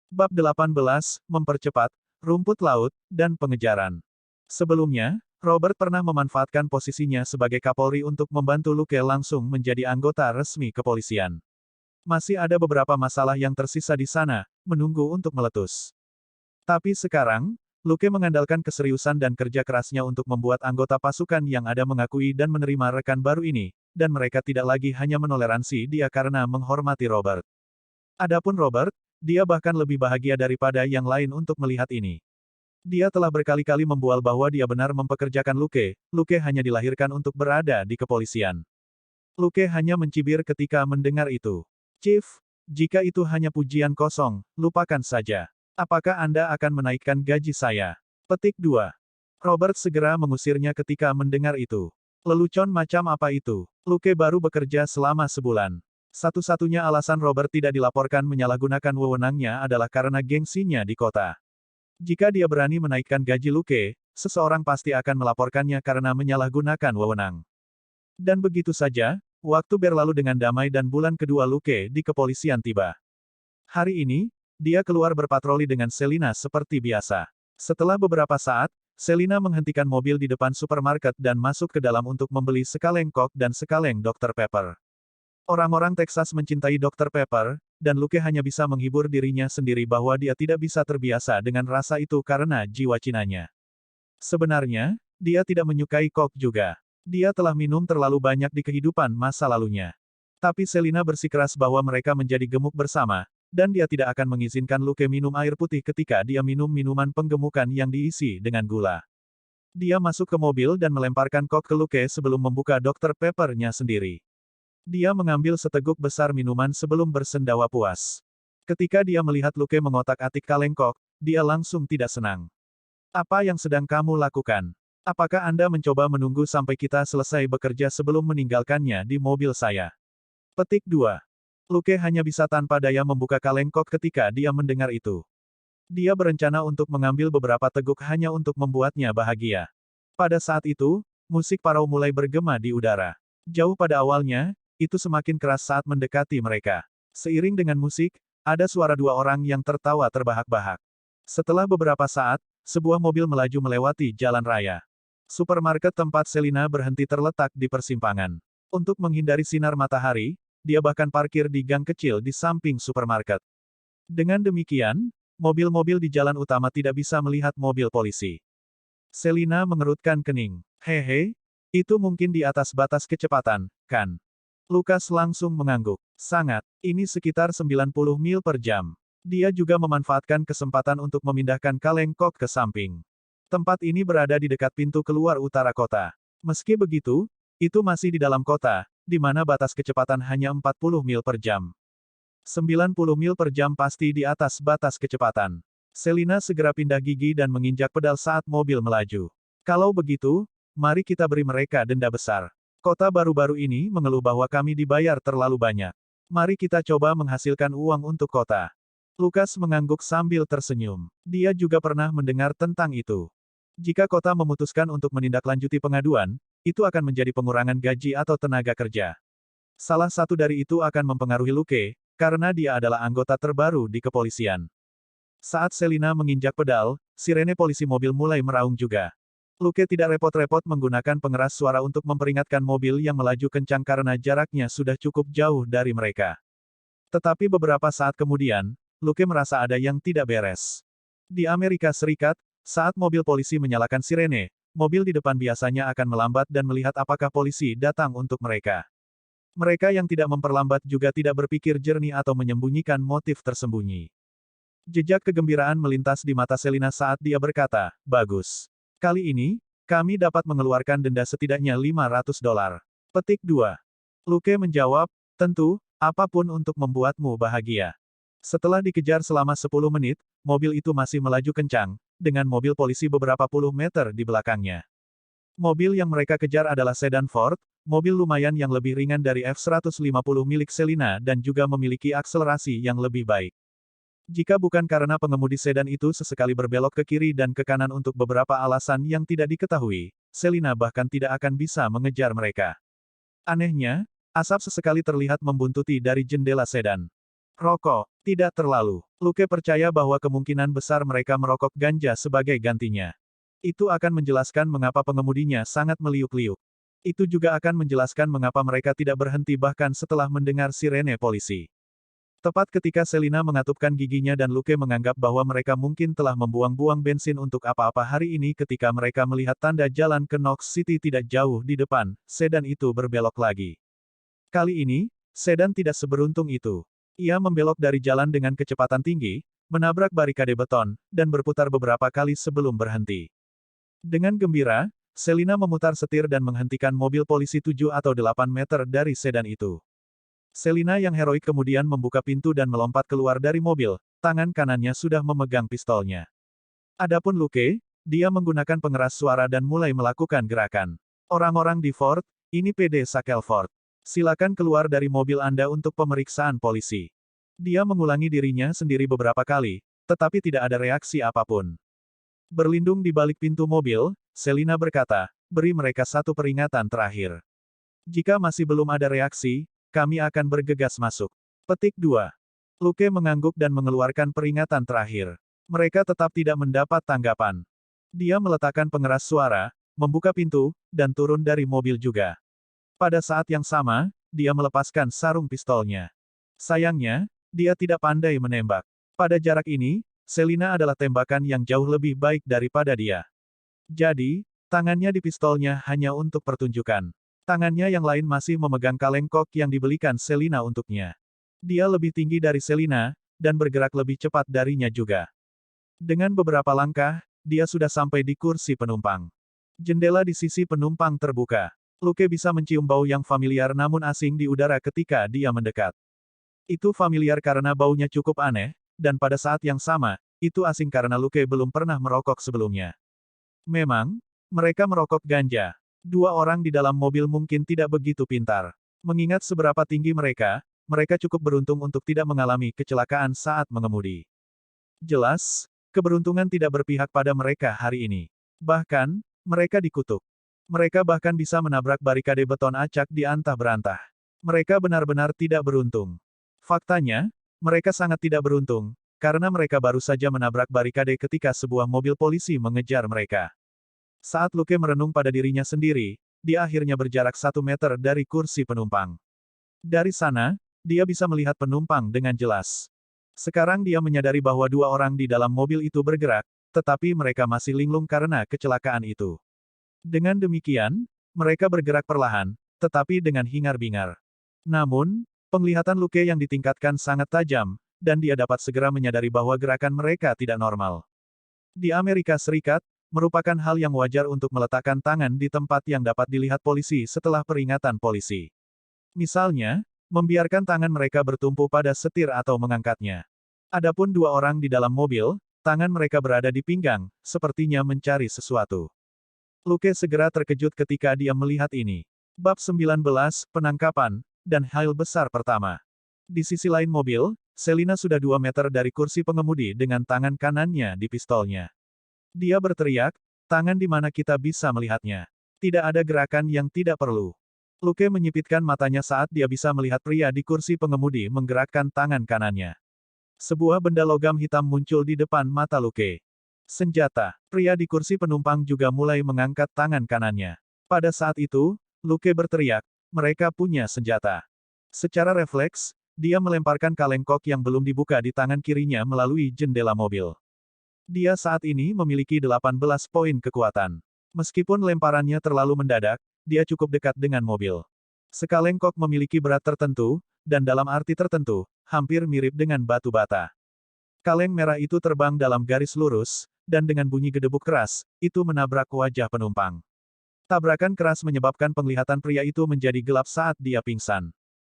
Bab 18, Mempercepat, Rumput Laut, dan Pengejaran. Sebelumnya, Robert pernah memanfaatkan posisinya sebagai Kapolri untuk membantu Luke langsung menjadi anggota resmi kepolisian. Masih ada beberapa masalah yang tersisa di sana, menunggu untuk meletus. Tapi sekarang, Luke mengandalkan keseriusan dan kerja kerasnya untuk membuat anggota pasukan yang ada mengakui dan menerima rekan baru ini, dan mereka tidak lagi hanya menoleransi dia karena menghormati Robert. Adapun Robert, dia bahkan lebih bahagia daripada yang lain untuk melihat ini. Dia telah berkali-kali membual bahwa dia benar mempekerjakan Luke, Luke hanya dilahirkan untuk berada di kepolisian. Luke hanya mencibir ketika mendengar itu. Chief, jika itu hanya pujian kosong, lupakan saja. Apakah Anda akan menaikkan gaji saya? Petik 2. Robert segera mengusirnya ketika mendengar itu. Lelucon macam apa itu? Luke baru bekerja selama sebulan. Satu-satunya alasan Robert tidak dilaporkan menyalahgunakan wewenangnya adalah karena gengsinya di kota. Jika dia berani menaikkan gaji Luke, seseorang pasti akan melaporkannya karena menyalahgunakan wewenang. Dan begitu saja, waktu berlalu dengan damai dan bulan kedua Luke di kepolisian tiba. Hari ini, dia keluar berpatroli dengan Selina seperti biasa. Setelah beberapa saat, Selina menghentikan mobil di depan supermarket dan masuk ke dalam untuk membeli sekaleng Coke dan sekaleng Dr. Pepper. Orang-orang Texas mencintai Dr. Pepper, dan Luke hanya bisa menghibur dirinya sendiri bahwa dia tidak bisa terbiasa dengan rasa itu karena jiwa Cinanya. Sebenarnya, dia tidak menyukai Coke juga. Dia telah minum terlalu banyak di kehidupan masa lalunya. Tapi Selina bersikeras bahwa mereka menjadi gemuk bersama, dan dia tidak akan mengizinkan Luke minum air putih ketika dia minum minuman penggemukan yang diisi dengan gula. Dia masuk ke mobil dan melemparkan Coke ke Luke sebelum membuka Dr. Pepper-nya sendiri. Dia mengambil seteguk besar minuman sebelum bersendawa puas. Ketika dia melihat Luke mengotak-atik kalengkok, dia langsung tidak senang. Apa yang sedang kamu lakukan? Apakah Anda mencoba menunggu sampai kita selesai bekerja sebelum meninggalkannya di mobil saya? Petik 2. Luke hanya bisa tanpa daya membuka kalengkok ketika dia mendengar itu. Dia berencana untuk mengambil beberapa teguk hanya untuk membuatnya bahagia. Pada saat itu, musik parau mulai bergema di udara. Jauh pada awalnya, itu semakin keras saat mendekati mereka. Seiring dengan musik, ada suara dua orang yang tertawa terbahak-bahak. Setelah beberapa saat, sebuah mobil melaju melewati jalan raya. Supermarket tempat Selina berhenti terletak di persimpangan. Untuk menghindari sinar matahari, dia bahkan parkir di gang kecil di samping supermarket. Dengan demikian, mobil-mobil di jalan utama tidak bisa melihat mobil polisi. Selina mengerutkan kening. Hehe, itu mungkin di atas batas kecepatan, kan? Lukas langsung mengangguk. Sangat, ini sekitar 90 mil per jam. Dia juga memanfaatkan kesempatan untuk memindahkan kalengkok ke samping. Tempat ini berada di dekat pintu keluar utara kota. Meski begitu, itu masih di dalam kota, di mana batas kecepatan hanya 40 mil per jam. 90 mil per jam pasti di atas batas kecepatan. Selina segera pindah gigi dan menginjak pedal saat mobil melaju. Kalau begitu, mari kita beri mereka denda besar. Kota baru-baru ini mengeluh bahwa kami dibayar terlalu banyak. Mari kita coba menghasilkan uang untuk kota. Lukas mengangguk sambil tersenyum. Dia juga pernah mendengar tentang itu. Jika kota memutuskan untuk menindaklanjuti pengaduan, itu akan menjadi pengurangan gaji atau tenaga kerja. Salah satu dari itu akan mempengaruhi Luke, karena dia adalah anggota terbaru di kepolisian. Saat Selina menginjak pedal, sirene polisi mobil mulai meraung juga. Luke tidak repot-repot menggunakan pengeras suara untuk memperingatkan mobil yang melaju kencang karena jaraknya sudah cukup jauh dari mereka. Tetapi beberapa saat kemudian, Luke merasa ada yang tidak beres. Di Amerika Serikat, saat mobil polisi menyalakan sirene, mobil di depan biasanya akan melambat dan melihat apakah polisi datang untuk mereka. Mereka yang tidak memperlambat juga tidak berpikir jernih atau menyembunyikan motif tersembunyi. Jejak kegembiraan melintas di mata Selina saat dia berkata, "Bagus. Kali ini, kami dapat mengeluarkan denda setidaknya $500. Petik 2. Luke menjawab, "Tentu, apapun untuk membuatmu bahagia." Setelah dikejar selama 10 menit, mobil itu masih melaju kencang, dengan mobil polisi beberapa puluh meter di belakangnya. Mobil yang mereka kejar adalah sedan Ford, mobil lumayan yang lebih ringan dari F-150 milik Selina dan juga memiliki akselerasi yang lebih baik. Jika bukan karena pengemudi sedan itu sesekali berbelok ke kiri dan ke kanan untuk beberapa alasan yang tidak diketahui, Selina bahkan tidak akan bisa mengejar mereka. Anehnya, asap sesekali terlihat membuntuti dari jendela sedan. Rokok, tidak terlalu. Luke percaya bahwa kemungkinan besar mereka merokok ganja sebagai gantinya. Itu akan menjelaskan mengapa pengemudinya sangat meliuk-liuk. Itu juga akan menjelaskan mengapa mereka tidak berhenti bahkan setelah mendengar sirene polisi. Tepat ketika Selina mengatupkan giginya dan Luke menganggap bahwa mereka mungkin telah membuang-buang bensin untuk apa-apa hari ini ketika mereka melihat tanda jalan ke Knox City tidak jauh di depan, sedan itu berbelok lagi. Kali ini, sedan tidak seberuntung itu. Ia membelok dari jalan dengan kecepatan tinggi, menabrak barikade beton, dan berputar beberapa kali sebelum berhenti. Dengan gembira, Selina memutar setir dan menghentikan mobil polisi 7 atau 8 meter dari sedan itu. Selina yang heroik kemudian membuka pintu dan melompat keluar dari mobil, tangan kanannya sudah memegang pistolnya. Adapun Luke, dia menggunakan pengeras suara dan mulai melakukan gerakan. "Orang-orang di Ford, ini PD Shackelford. Silakan keluar dari mobil Anda untuk pemeriksaan polisi." Dia mengulangi dirinya sendiri beberapa kali, tetapi tidak ada reaksi apapun. Berlindung di balik pintu mobil, Selina berkata, "Beri mereka satu peringatan terakhir. Jika masih belum ada reaksi, kami akan bergegas masuk." Petik 2. Luke mengangguk dan mengeluarkan peringatan terakhir. Mereka tetap tidak mendapat tanggapan. Dia meletakkan pengeras suara, membuka pintu, dan turun dari mobil juga. Pada saat yang sama, dia melepaskan sarung pistolnya. Sayangnya, dia tidak pandai menembak. Pada jarak ini, Selina adalah tembakan yang jauh lebih baik daripada dia. Jadi, tangannya di pistolnya hanya untuk pertunjukan. Tangannya yang lain masih memegang kalengkok yang dibelikan Selina untuknya. Dia lebih tinggi dari Selina, dan bergerak lebih cepat darinya juga. Dengan beberapa langkah, dia sudah sampai di kursi penumpang. Jendela di sisi penumpang terbuka. Luke bisa mencium bau yang familiar namun asing di udara ketika dia mendekat. Itu familiar karena baunya cukup aneh, dan pada saat yang sama, itu asing karena Luke belum pernah merokok sebelumnya. Memang, mereka merokok ganja. Dua orang di dalam mobil mungkin tidak begitu pintar. Mengingat seberapa tinggi mereka, mereka cukup beruntung untuk tidak mengalami kecelakaan saat mengemudi. Jelas, keberuntungan tidak berpihak pada mereka hari ini. Bahkan, mereka dikutuk. Mereka bahkan bisa menabrak barikade beton acak di antah berantah. Mereka benar-benar tidak beruntung. Faktanya, mereka sangat tidak beruntung, karena mereka baru saja menabrak barikade ketika sebuah mobil polisi mengejar mereka. Saat Luke merenung pada dirinya sendiri, dia akhirnya berjarak 1 meter dari kursi penumpang. Dari sana, dia bisa melihat penumpang dengan jelas. Sekarang dia menyadari bahwa dua orang di dalam mobil itu bergerak, tetapi mereka masih linglung karena kecelakaan itu. Dengan demikian, mereka bergerak perlahan, tetapi dengan hingar-bingar. Namun, penglihatan Luke yang ditingkatkan sangat tajam, dan dia dapat segera menyadari bahwa gerakan mereka tidak normal. Di Amerika Serikat, merupakan hal yang wajar untuk meletakkan tangan di tempat yang dapat dilihat polisi setelah peringatan polisi. Misalnya, membiarkan tangan mereka bertumpu pada setir atau mengangkatnya. Adapun dua orang di dalam mobil, tangan mereka berada di pinggang, sepertinya mencari sesuatu. Luke segera terkejut ketika dia melihat ini. Bab 19, Penangkapan, dan Hail Besar Pertama. Di sisi lain mobil, Selina sudah 2 meter dari kursi pengemudi dengan tangan kanannya di pistolnya. Dia berteriak, tangan di mana kita bisa melihatnya. Tidak ada gerakan yang tidak perlu. Luke menyipitkan matanya saat dia bisa melihat pria di kursi pengemudi menggerakkan tangan kanannya. Sebuah benda logam hitam muncul di depan mata Luke. Senjata. Pria di kursi penumpang juga mulai mengangkat tangan kanannya. Pada saat itu, Luke berteriak, mereka punya senjata. Secara refleks, dia melemparkan kaleng kok yang belum dibuka di tangan kirinya melalui jendela mobil. Dia saat ini memiliki 18 poin kekuatan. Meskipun lemparannya terlalu mendadak, dia cukup dekat dengan mobil. Sekaleng kok memiliki berat tertentu, dan dalam arti tertentu, hampir mirip dengan batu bata. Kaleng merah itu terbang dalam garis lurus, dan dengan bunyi gedebuk keras, itu menabrak wajah penumpang. Tabrakan keras menyebabkan penglihatan pria itu menjadi gelap saat dia pingsan.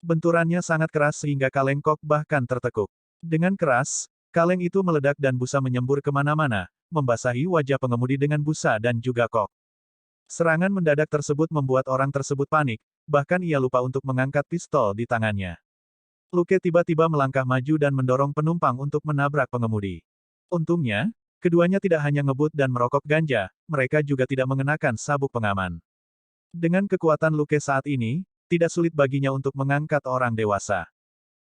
Benturannya sangat keras sehingga kaleng kok bahkan tertekuk. Dengan keras, kaleng itu meledak dan busa menyembur kemana-mana, membasahi wajah pengemudi dengan busa dan juga kok. Serangan mendadak tersebut membuat orang tersebut panik, bahkan ia lupa untuk mengangkat pistol di tangannya. Luke tiba-tiba melangkah maju dan mendorong penumpang untuk menabrak pengemudi. Untungnya, keduanya tidak hanya ngebut dan merokok ganja, mereka juga tidak mengenakan sabuk pengaman. Dengan kekuatan Luke saat ini, tidak sulit baginya untuk mengangkat orang dewasa.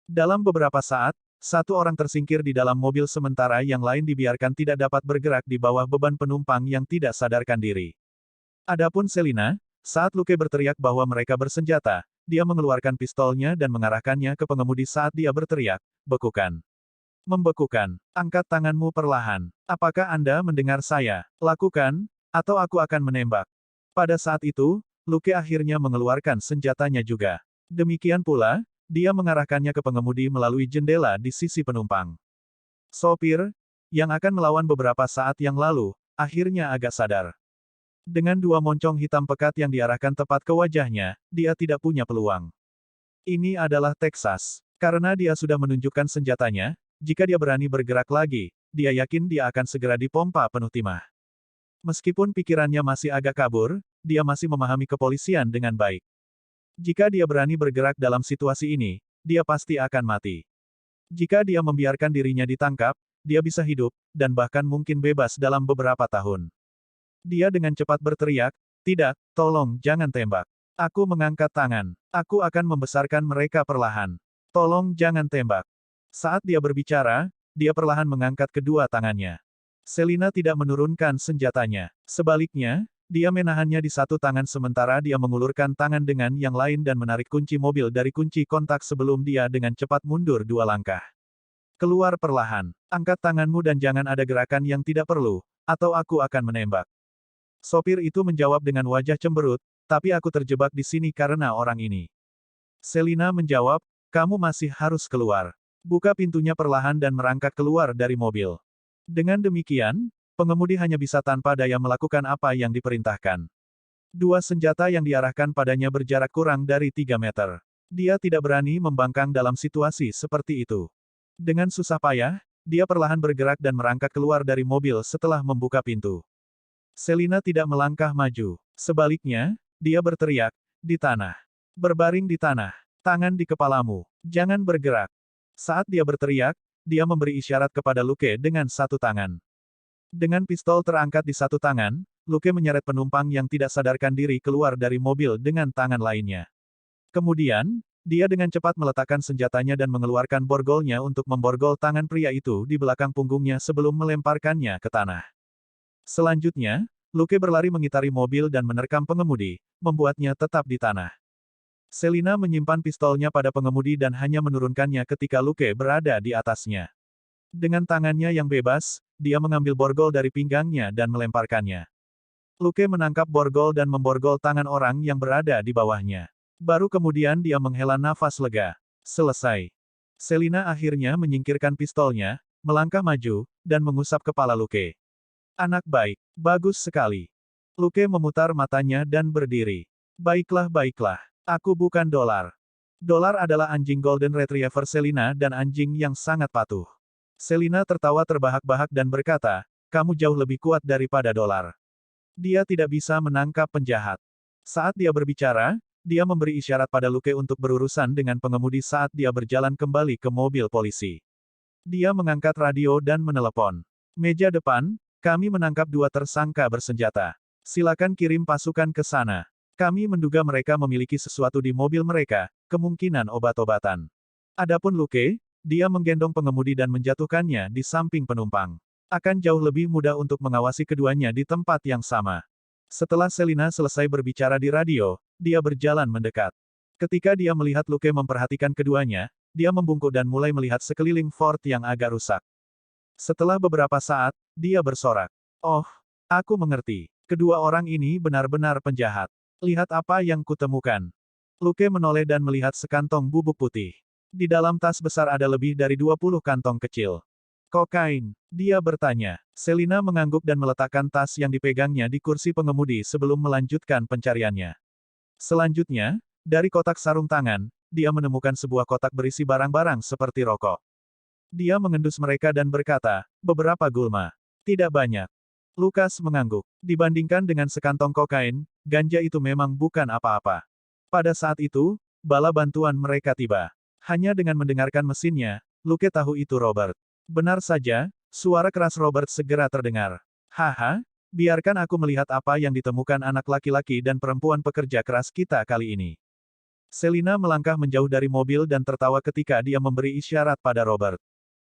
Dalam beberapa saat, satu orang tersingkir di dalam mobil sementara yang lain dibiarkan tidak dapat bergerak di bawah beban penumpang yang tidak sadarkan diri. Adapun Selina, saat Luke berteriak bahwa mereka bersenjata, dia mengeluarkan pistolnya dan mengarahkannya ke pengemudi saat dia berteriak, bekukan. Membekukan. Angkat tanganmu perlahan. Apakah Anda mendengar saya? Lakukan, atau aku akan menembak. Pada saat itu, Luke akhirnya mengeluarkan senjatanya juga. Demikian pula, dia mengarahkannya ke pengemudi melalui jendela di sisi penumpang. Sopir, yang akan melawan beberapa saat yang lalu, akhirnya agak sadar. Dengan dua moncong hitam pekat yang diarahkan tepat ke wajahnya, dia tidak punya peluang. Ini adalah Texas. Karena dia sudah menunjukkan senjatanya, jika dia berani bergerak lagi, dia yakin dia akan segera dipompa penuh timah. Meskipun pikirannya masih agak kabur, dia masih memahami kepolisian dengan baik. Jika dia berani bergerak dalam situasi ini, dia pasti akan mati. Jika dia membiarkan dirinya ditangkap, dia bisa hidup, dan bahkan mungkin bebas dalam beberapa tahun. Dia dengan cepat berteriak, tidak, tolong jangan tembak. Aku mengangkat tangan. Aku akan membesarkan mereka perlahan. Tolong jangan tembak. Saat dia berbicara, dia perlahan mengangkat kedua tangannya. Selina tidak menurunkan senjatanya. Sebaliknya, dia menahannya di satu tangan sementara dia mengulurkan tangan dengan yang lain dan menarik kunci mobil dari kunci kontak sebelum dia dengan cepat mundur 2 langkah. Keluar perlahan. Angkat tanganmu dan jangan ada gerakan yang tidak perlu, atau aku akan menembak. Sopir itu menjawab dengan wajah cemberut, tapi aku terjebak di sini karena orang ini. Selina menjawab, kamu masih harus keluar. Buka pintunya perlahan dan merangkak keluar dari mobil. Dengan demikian, pengemudi hanya bisa tanpa daya melakukan apa yang diperintahkan. Dua senjata yang diarahkan padanya berjarak kurang dari 3 meter. Dia tidak berani membangkang dalam situasi seperti itu. Dengan susah payah, dia perlahan bergerak dan merangkak keluar dari mobil setelah membuka pintu. Selina tidak melangkah maju. Sebaliknya, dia berteriak, "Di tanah. Berbaring di tanah. Tangan di kepalamu. Jangan bergerak." Saat dia berteriak, dia memberi isyarat kepada Luke dengan satu tangan. Dengan pistol terangkat di satu tangan, Luke menyeret penumpang yang tidak sadarkan diri keluar dari mobil dengan tangan lainnya. Kemudian, dia dengan cepat meletakkan senjatanya dan mengeluarkan borgolnya untuk memborgol tangan pria itu di belakang punggungnya sebelum melemparkannya ke tanah. Selanjutnya, Luke berlari mengitari mobil dan menerkam pengemudi, membuatnya tetap di tanah. Selina menyimpan pistolnya pada pengemudi dan hanya menurunkannya ketika Luke berada di atasnya. Dengan tangannya yang bebas, dia mengambil borgol dari pinggangnya dan melemparkannya. Luke menangkap borgol dan memborgol tangan orang yang berada di bawahnya. Baru kemudian dia menghela nafas lega. Selesai. Selina akhirnya menyingkirkan pistolnya, melangkah maju, dan mengusap kepala Luke. "Anak baik. Bagus sekali." Luke memutar matanya dan berdiri. "Baiklah, baiklah. Aku bukan Dolar. Dolar adalah anjing Golden Retriever Selina dan anjing yang sangat patuh." Selina tertawa terbahak-bahak dan berkata, "Kamu jauh lebih kuat daripada Dolar. Dia tidak bisa menangkap penjahat." Saat dia berbicara, dia memberi isyarat pada Luke untuk berurusan dengan pengemudi saat dia berjalan kembali ke mobil polisi. Dia mengangkat radio dan menelepon. "Meja depan, kami menangkap 2 tersangka bersenjata. Silakan kirim pasukan ke sana. Kami menduga mereka memiliki sesuatu di mobil mereka, kemungkinan obat-obatan." Adapun Luke, dia menggendong pengemudi dan menjatuhkannya di samping penumpang. Akan jauh lebih mudah untuk mengawasi keduanya di tempat yang sama. Setelah Selina selesai berbicara di radio, dia berjalan mendekat. Ketika dia melihat Luke memperhatikan keduanya, dia membungkuk dan mulai melihat sekeliling Ford yang agak rusak. Setelah beberapa saat, dia bersorak. "Oh, aku mengerti. Kedua orang ini benar-benar penjahat. Lihat apa yang kutemukan." Luke menoleh dan melihat sekantong bubuk putih. Di dalam tas besar ada lebih dari 20 kantong kecil. "Kokain?" dia bertanya. Selina mengangguk dan meletakkan tas yang dipegangnya di kursi pengemudi sebelum melanjutkan pencariannya. Selanjutnya, dari kotak sarung tangan, dia menemukan sebuah kotak berisi barang-barang seperti rokok. Dia mengendus mereka dan berkata, "Beberapa gulma. Tidak banyak." Lukas mengangguk. Dibandingkan dengan sekantong kokain, ganja itu memang bukan apa-apa. Pada saat itu, bala bantuan mereka tiba. Hanya dengan mendengarkan mesinnya, Luke tahu itu Robert. Benar saja, suara keras Robert segera terdengar. "Haha, biarkan aku melihat apa yang ditemukan anak laki-laki dan perempuan pekerja keras kita kali ini." Selina melangkah menjauh dari mobil dan tertawa ketika dia memberi isyarat pada Robert.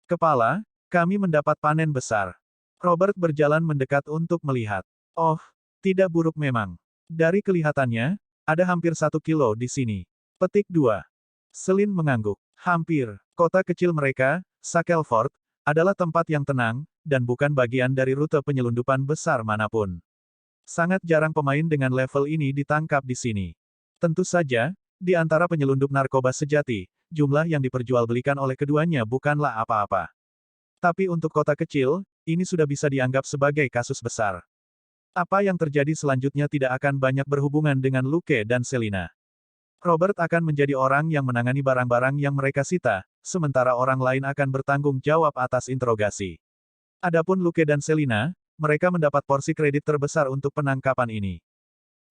"Kepala, kami mendapat panen besar." Robert berjalan mendekat untuk melihat. "Oh, tidak buruk memang. Dari kelihatannya, ada hampir 1 kilo di sini." Petik 2. Selin mengangguk. Hampir. Kota kecil mereka, Shackelford, adalah tempat yang tenang, dan bukan bagian dari rute penyelundupan besar manapun. Sangat jarang pemain dengan level ini ditangkap di sini. Tentu saja, di antara penyelundup narkoba sejati, jumlah yang diperjualbelikan oleh keduanya bukanlah apa-apa. Tapi untuk kota kecil, ini sudah bisa dianggap sebagai kasus besar. Apa yang terjadi selanjutnya tidak akan banyak berhubungan dengan Luke dan Selina. Robert akan menjadi orang yang menangani barang-barang yang mereka sita, sementara orang lain akan bertanggung jawab atas interogasi. Adapun Luke dan Selina, mereka mendapat porsi kredit terbesar untuk penangkapan ini.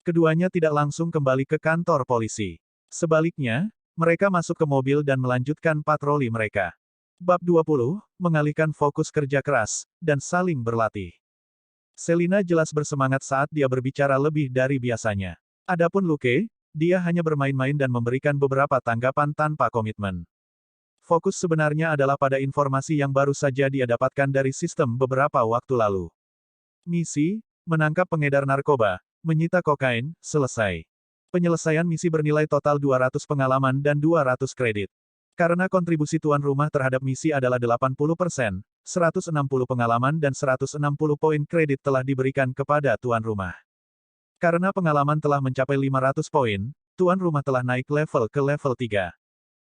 Keduanya tidak langsung kembali ke kantor polisi. Sebaliknya, mereka masuk ke mobil dan melanjutkan patroli mereka. Bab 20, mengalihkan fokus kerja keras, dan saling berlatih. Selina jelas bersemangat saat dia berbicara lebih dari biasanya. Adapun Luke, dia hanya bermain-main dan memberikan beberapa tanggapan tanpa komitmen. Fokus sebenarnya adalah pada informasi yang baru saja dia dapatkan dari sistem beberapa waktu lalu. Misi, menangkap pengedar narkoba, menyita kokain, selesai. Penyelesaian misi bernilai total 200 pengalaman dan 200 kredit. Karena kontribusi tuan rumah terhadap misi adalah 80%, 160 pengalaman dan 160 poin kredit telah diberikan kepada tuan rumah. Karena pengalaman telah mencapai 500 poin, tuan rumah telah naik level ke level 3.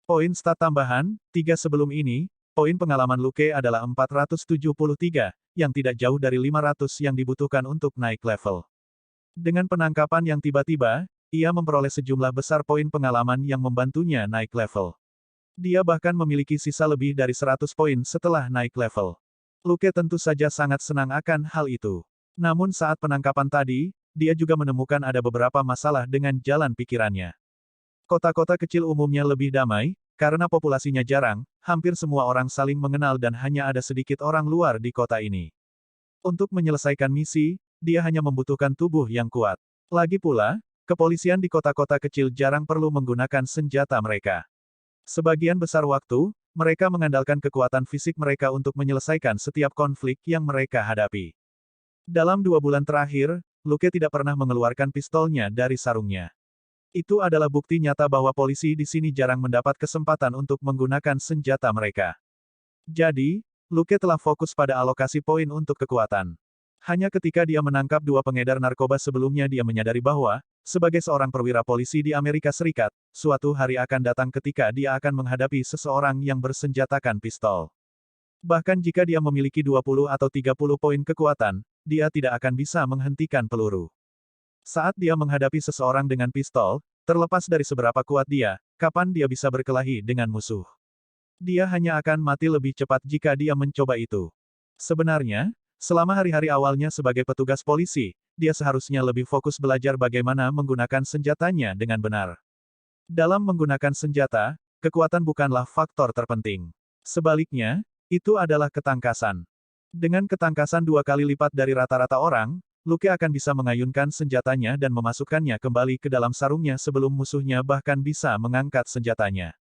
Poin stat tambahan, 3 sebelum ini, poin pengalaman Luke adalah 473, yang tidak jauh dari 500 yang dibutuhkan untuk naik level. Dengan penangkapan yang tiba-tiba, ia memperoleh sejumlah besar poin pengalaman yang membantunya naik level. Dia bahkan memiliki sisa lebih dari 100 poin setelah naik level. Luke tentu saja sangat senang akan hal itu. Namun saat penangkapan tadi, dia juga menemukan ada beberapa masalah dengan jalan pikirannya. Kota-kota kecil umumnya lebih damai, karena populasinya jarang, hampir semua orang saling mengenal dan hanya ada sedikit orang luar di kota ini. Untuk menyelesaikan misi, dia hanya membutuhkan tubuh yang kuat. Lagi pula, kepolisian di kota-kota kecil jarang perlu menggunakan senjata mereka. Sebagian besar waktu, mereka mengandalkan kekuatan fisik mereka untuk menyelesaikan setiap konflik yang mereka hadapi. Dalam 2 bulan terakhir, Luke tidak pernah mengeluarkan pistolnya dari sarungnya. Itu adalah bukti nyata bahwa polisi di sini jarang mendapat kesempatan untuk menggunakan senjata mereka. Jadi, Luke telah fokus pada alokasi poin untuk kekuatan. Hanya ketika dia menangkap 2 pengedar narkoba sebelumnya dia menyadari bahwa, sebagai seorang perwira polisi di Amerika Serikat, suatu hari akan datang ketika dia akan menghadapi seseorang yang bersenjatakan pistol. Bahkan jika dia memiliki 20 atau 30 poin kekuatan, dia tidak akan bisa menghentikan peluru. Saat dia menghadapi seseorang dengan pistol, terlepas dari seberapa kuat dia, kapan dia bisa berkelahi dengan musuh. Dia hanya akan mati lebih cepat jika dia mencoba itu. Sebenarnya, selama hari-hari awalnya sebagai petugas polisi, dia seharusnya lebih fokus belajar bagaimana menggunakan senjatanya dengan benar. Dalam menggunakan senjata, kekuatan bukanlah faktor terpenting. Sebaliknya, itu adalah ketangkasan. Dengan ketangkasan 2 kali lipat dari rata-rata orang, Luke akan bisa mengayunkan senjatanya dan memasukkannya kembali ke dalam sarungnya sebelum musuhnya bahkan bisa mengangkat senjatanya.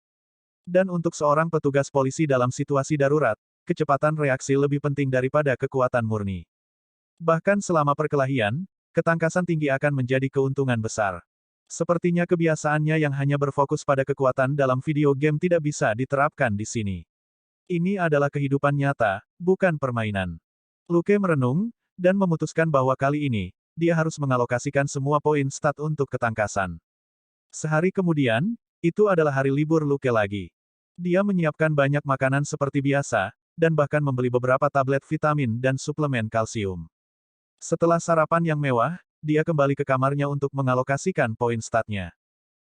Dan untuk seorang petugas polisi dalam situasi darurat, kecepatan reaksi lebih penting daripada kekuatan murni. Bahkan selama perkelahian, ketangkasan tinggi akan menjadi keuntungan besar. Sepertinya kebiasaannya yang hanya berfokus pada kekuatan dalam video game tidak bisa diterapkan di sini. Ini adalah kehidupan nyata, bukan permainan. Luke merenung, dan memutuskan bahwa kali ini, dia harus mengalokasikan semua poin stat untuk ketangkasan. Sehari kemudian, itu adalah hari libur Luke lagi. Dia menyiapkan banyak makanan seperti biasa, dan bahkan membeli beberapa tablet vitamin dan suplemen kalsium. Setelah sarapan yang mewah, dia kembali ke kamarnya untuk mengalokasikan poin statnya.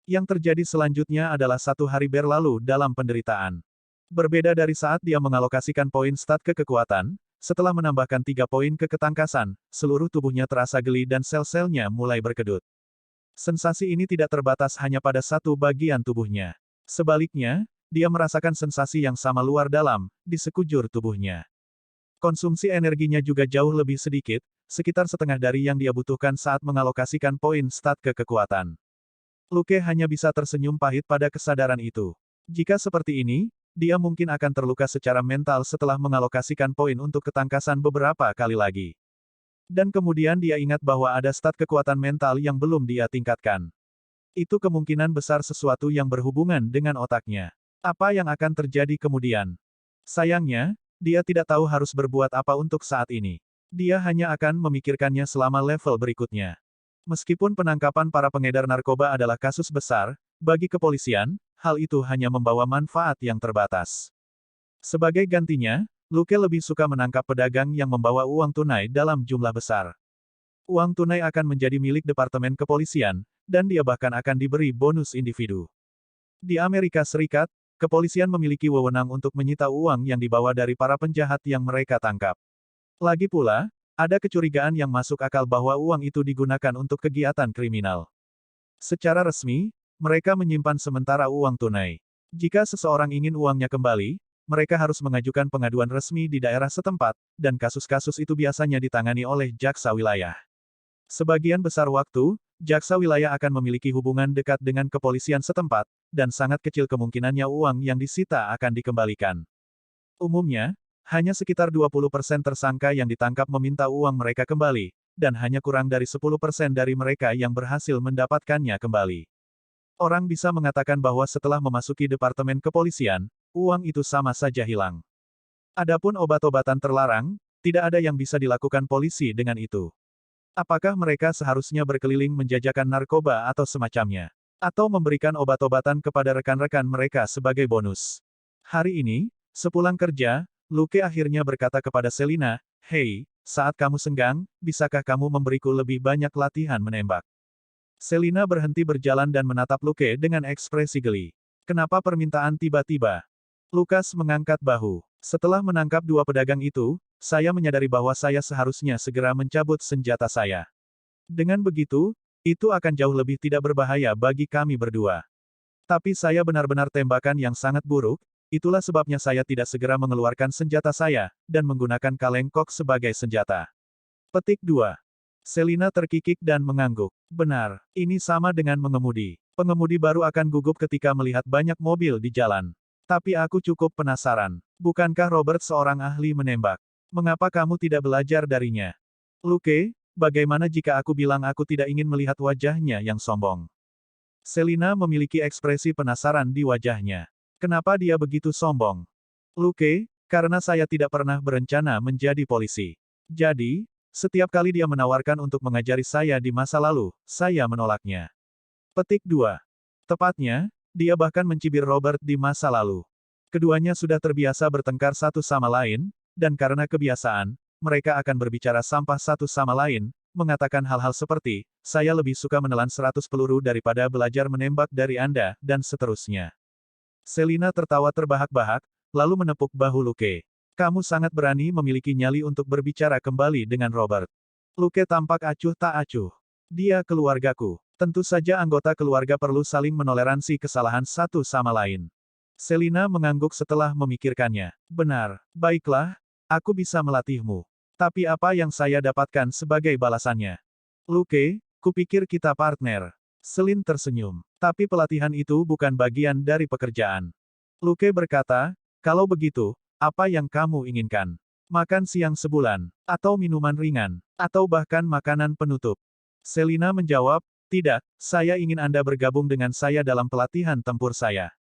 Yang terjadi selanjutnya adalah 1 hari berlalu dalam penderitaan. Berbeda dari saat dia mengalokasikan poin stat ke kekuatan, setelah menambahkan 3 poin ke ketangkasan, seluruh tubuhnya terasa geli dan sel-selnya mulai berkedut. Sensasi ini tidak terbatas hanya pada satu bagian tubuhnya. Sebaliknya, dia merasakan sensasi yang sama luar dalam, di sekujur tubuhnya. Konsumsi energinya juga jauh lebih sedikit, sekitar setengah dari yang dia butuhkan saat mengalokasikan poin stat ke kekuatan. Luke hanya bisa tersenyum pahit pada kesadaran itu. Jika seperti ini, dia mungkin akan terluka secara mental setelah mengalokasikan poin untuk ketangkasan beberapa kali lagi. Dan kemudian dia ingat bahwa ada stat kekuatan mental yang belum dia tingkatkan. Itu kemungkinan besar sesuatu yang berhubungan dengan otaknya. Apa yang akan terjadi kemudian? Sayangnya, dia tidak tahu harus berbuat apa untuk saat ini. Dia hanya akan memikirkannya selama level berikutnya. Meskipun penangkapan para pengedar narkoba adalah kasus besar, bagi kepolisian, hal itu hanya membawa manfaat yang terbatas. Sebagai gantinya, Luke lebih suka menangkap pedagang yang membawa uang tunai dalam jumlah besar. Uang tunai akan menjadi milik Departemen Kepolisian, dan dia bahkan akan diberi bonus individu. Di Amerika Serikat, kepolisian memiliki wewenang untuk menyita uang yang dibawa dari para penjahat yang mereka tangkap. Lagi pula, ada kecurigaan yang masuk akal bahwa uang itu digunakan untuk kegiatan kriminal. Secara resmi, mereka menyimpan sementara uang tunai. Jika seseorang ingin uangnya kembali, mereka harus mengajukan pengaduan resmi di daerah setempat, dan kasus-kasus itu biasanya ditangani oleh jaksa wilayah. Sebagian besar waktu, jaksa wilayah akan memiliki hubungan dekat dengan kepolisian setempat, dan sangat kecil kemungkinannya uang yang disita akan dikembalikan. Umumnya, hanya sekitar 20% tersangka yang ditangkap meminta uang mereka kembali, dan hanya kurang dari 10% dari mereka yang berhasil mendapatkannya kembali. Orang bisa mengatakan bahwa setelah memasuki departemen kepolisian, uang itu sama saja hilang. Adapun obat-obatan terlarang, tidak ada yang bisa dilakukan polisi dengan itu. Apakah mereka seharusnya berkeliling menjajakan narkoba atau semacamnya? Atau memberikan obat-obatan kepada rekan-rekan mereka sebagai bonus? Hari ini, sepulang kerja, Luke akhirnya berkata kepada Selina, "Hei, saat kamu senggang, bisakah kamu memberiku lebih banyak latihan menembak?" Selina berhenti berjalan dan menatap Luke dengan ekspresi geli. Kenapa permintaan tiba-tiba? Lukas mengangkat bahu. Setelah menangkap dua pedagang itu, saya menyadari bahwa saya seharusnya segera mencabut senjata saya. Dengan begitu, itu akan jauh lebih tidak berbahaya bagi kami berdua. Tapi saya benar-benar tembakan yang sangat buruk, itulah sebabnya saya tidak segera mengeluarkan senjata saya, dan menggunakan kaleng kok sebagai senjata. Petik 2. Selina terkikik dan mengangguk. Benar, ini sama dengan mengemudi. Pengemudi baru akan gugup ketika melihat banyak mobil di jalan. Tapi aku cukup penasaran. Bukankah Robert seorang ahli menembak? Mengapa kamu tidak belajar darinya? Luke, bagaimana jika aku bilang aku tidak ingin melihat wajahnya yang sombong? Selina memiliki ekspresi penasaran di wajahnya. Kenapa dia begitu sombong? Luke, karena saya tidak pernah berencana menjadi polisi. Jadi, setiap kali dia menawarkan untuk mengajari saya di masa lalu, saya menolaknya. Petik 2. Tepatnya, dia bahkan mencibir Robert di masa lalu. Keduanya sudah terbiasa bertengkar satu sama lain, dan karena kebiasaan, mereka akan berbicara sampah satu sama lain, mengatakan hal-hal seperti, saya lebih suka menelan 100 peluru daripada belajar menembak dari Anda, dan seterusnya. Selina tertawa terbahak-bahak, lalu menepuk bahu Luke. Kamu sangat berani memiliki nyali untuk berbicara kembali dengan Robert. Luke tampak acuh tak acuh. Dia keluargaku. Tentu saja anggota keluarga perlu saling menoleransi kesalahan satu sama lain. Selina mengangguk setelah memikirkannya. Benar, baiklah, aku bisa melatihmu. Tapi apa yang saya dapatkan sebagai balasannya? Luke, kupikir kita partner. Selin tersenyum. Tapi pelatihan itu bukan bagian dari pekerjaan. Luke berkata, kalau begitu, apa yang kamu inginkan? Makan siang sebulan, atau minuman ringan, atau bahkan makanan penutup? Selina menjawab, tidak, saya ingin Anda bergabung dengan saya dalam pelatihan tempur saya.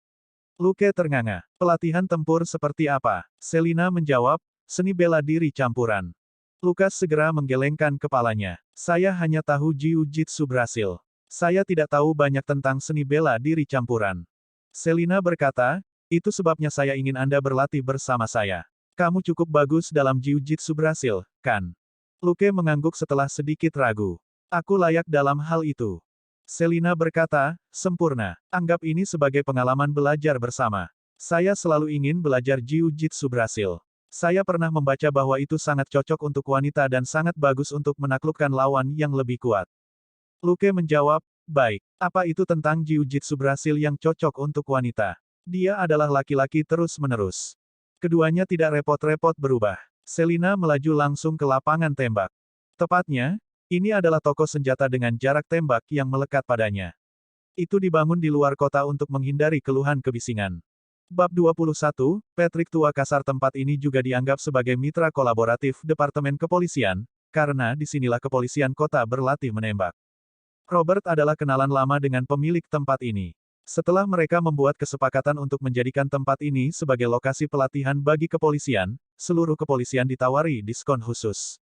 Luke ternganga. Pelatihan tempur seperti apa? Selina menjawab, seni bela diri campuran. Lukas segera menggelengkan kepalanya. Saya hanya tahu jiu-jitsu Brasil. Saya tidak tahu banyak tentang seni bela diri campuran. Selina berkata, itu sebabnya saya ingin Anda berlatih bersama saya. Kamu cukup bagus dalam jiu-jitsu Brasil, kan? Luke mengangguk setelah sedikit ragu. Aku layak dalam hal itu. Selina berkata, sempurna. Anggap ini sebagai pengalaman belajar bersama. Saya selalu ingin belajar jiu-jitsu Brasil. Saya pernah membaca bahwa itu sangat cocok untuk wanita dan sangat bagus untuk menaklukkan lawan yang lebih kuat. Luke menjawab, baik. Apa itu tentang jiu-jitsu Brasil yang cocok untuk wanita? Dia adalah laki-laki terus-menerus. Keduanya tidak repot-repot berubah. Selina melaju langsung ke lapangan tembak. Tepatnya, ini adalah toko senjata dengan jarak tembak yang melekat padanya. Itu dibangun di luar kota untuk menghindari keluhan kebisingan. Bab 21, Patrick tua kasar. Tempat ini juga dianggap sebagai mitra kolaboratif Departemen Kepolisian, karena disinilah kepolisian kota berlatih menembak. Robert adalah kenalan lama dengan pemilik tempat ini. Setelah mereka membuat kesepakatan untuk menjadikan tempat ini sebagai lokasi pelatihan bagi kepolisian, seluruh kepolisian ditawari diskon khusus.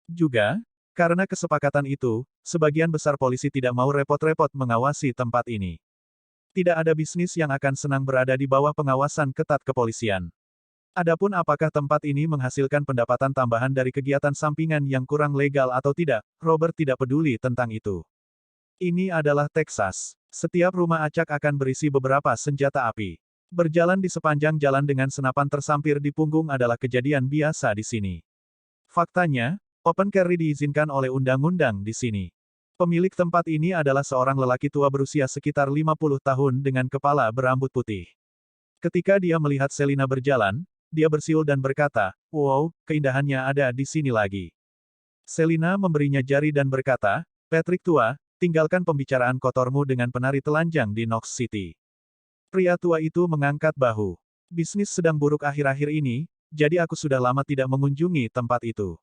Juga, karena kesepakatan itu, sebagian besar polisi tidak mau repot-repot mengawasi tempat ini. Tidak ada bisnis yang akan senang berada di bawah pengawasan ketat kepolisian. Adapun apakah tempat ini menghasilkan pendapatan tambahan dari kegiatan sampingan yang kurang legal atau tidak, Robert tidak peduli tentang itu. Ini adalah Texas. Setiap rumah acak akan berisi beberapa senjata api. Berjalan di sepanjang jalan dengan senapan tersampir di punggung adalah kejadian biasa di sini. Faktanya, open carry diizinkan oleh undang-undang di sini. Pemilik tempat ini adalah seorang lelaki tua berusia sekitar 50 tahun dengan kepala berambut putih. Ketika dia melihat Selina berjalan, dia bersiul dan berkata, wow, keindahannya ada di sini lagi. Selina memberinya jari dan berkata, Patrick tua, tinggalkan pembicaraan kotormu dengan penari telanjang di Knox City. Pria tua itu mengangkat bahu. Bisnis sedang buruk akhir-akhir ini, jadi aku sudah lama tidak mengunjungi tempat itu.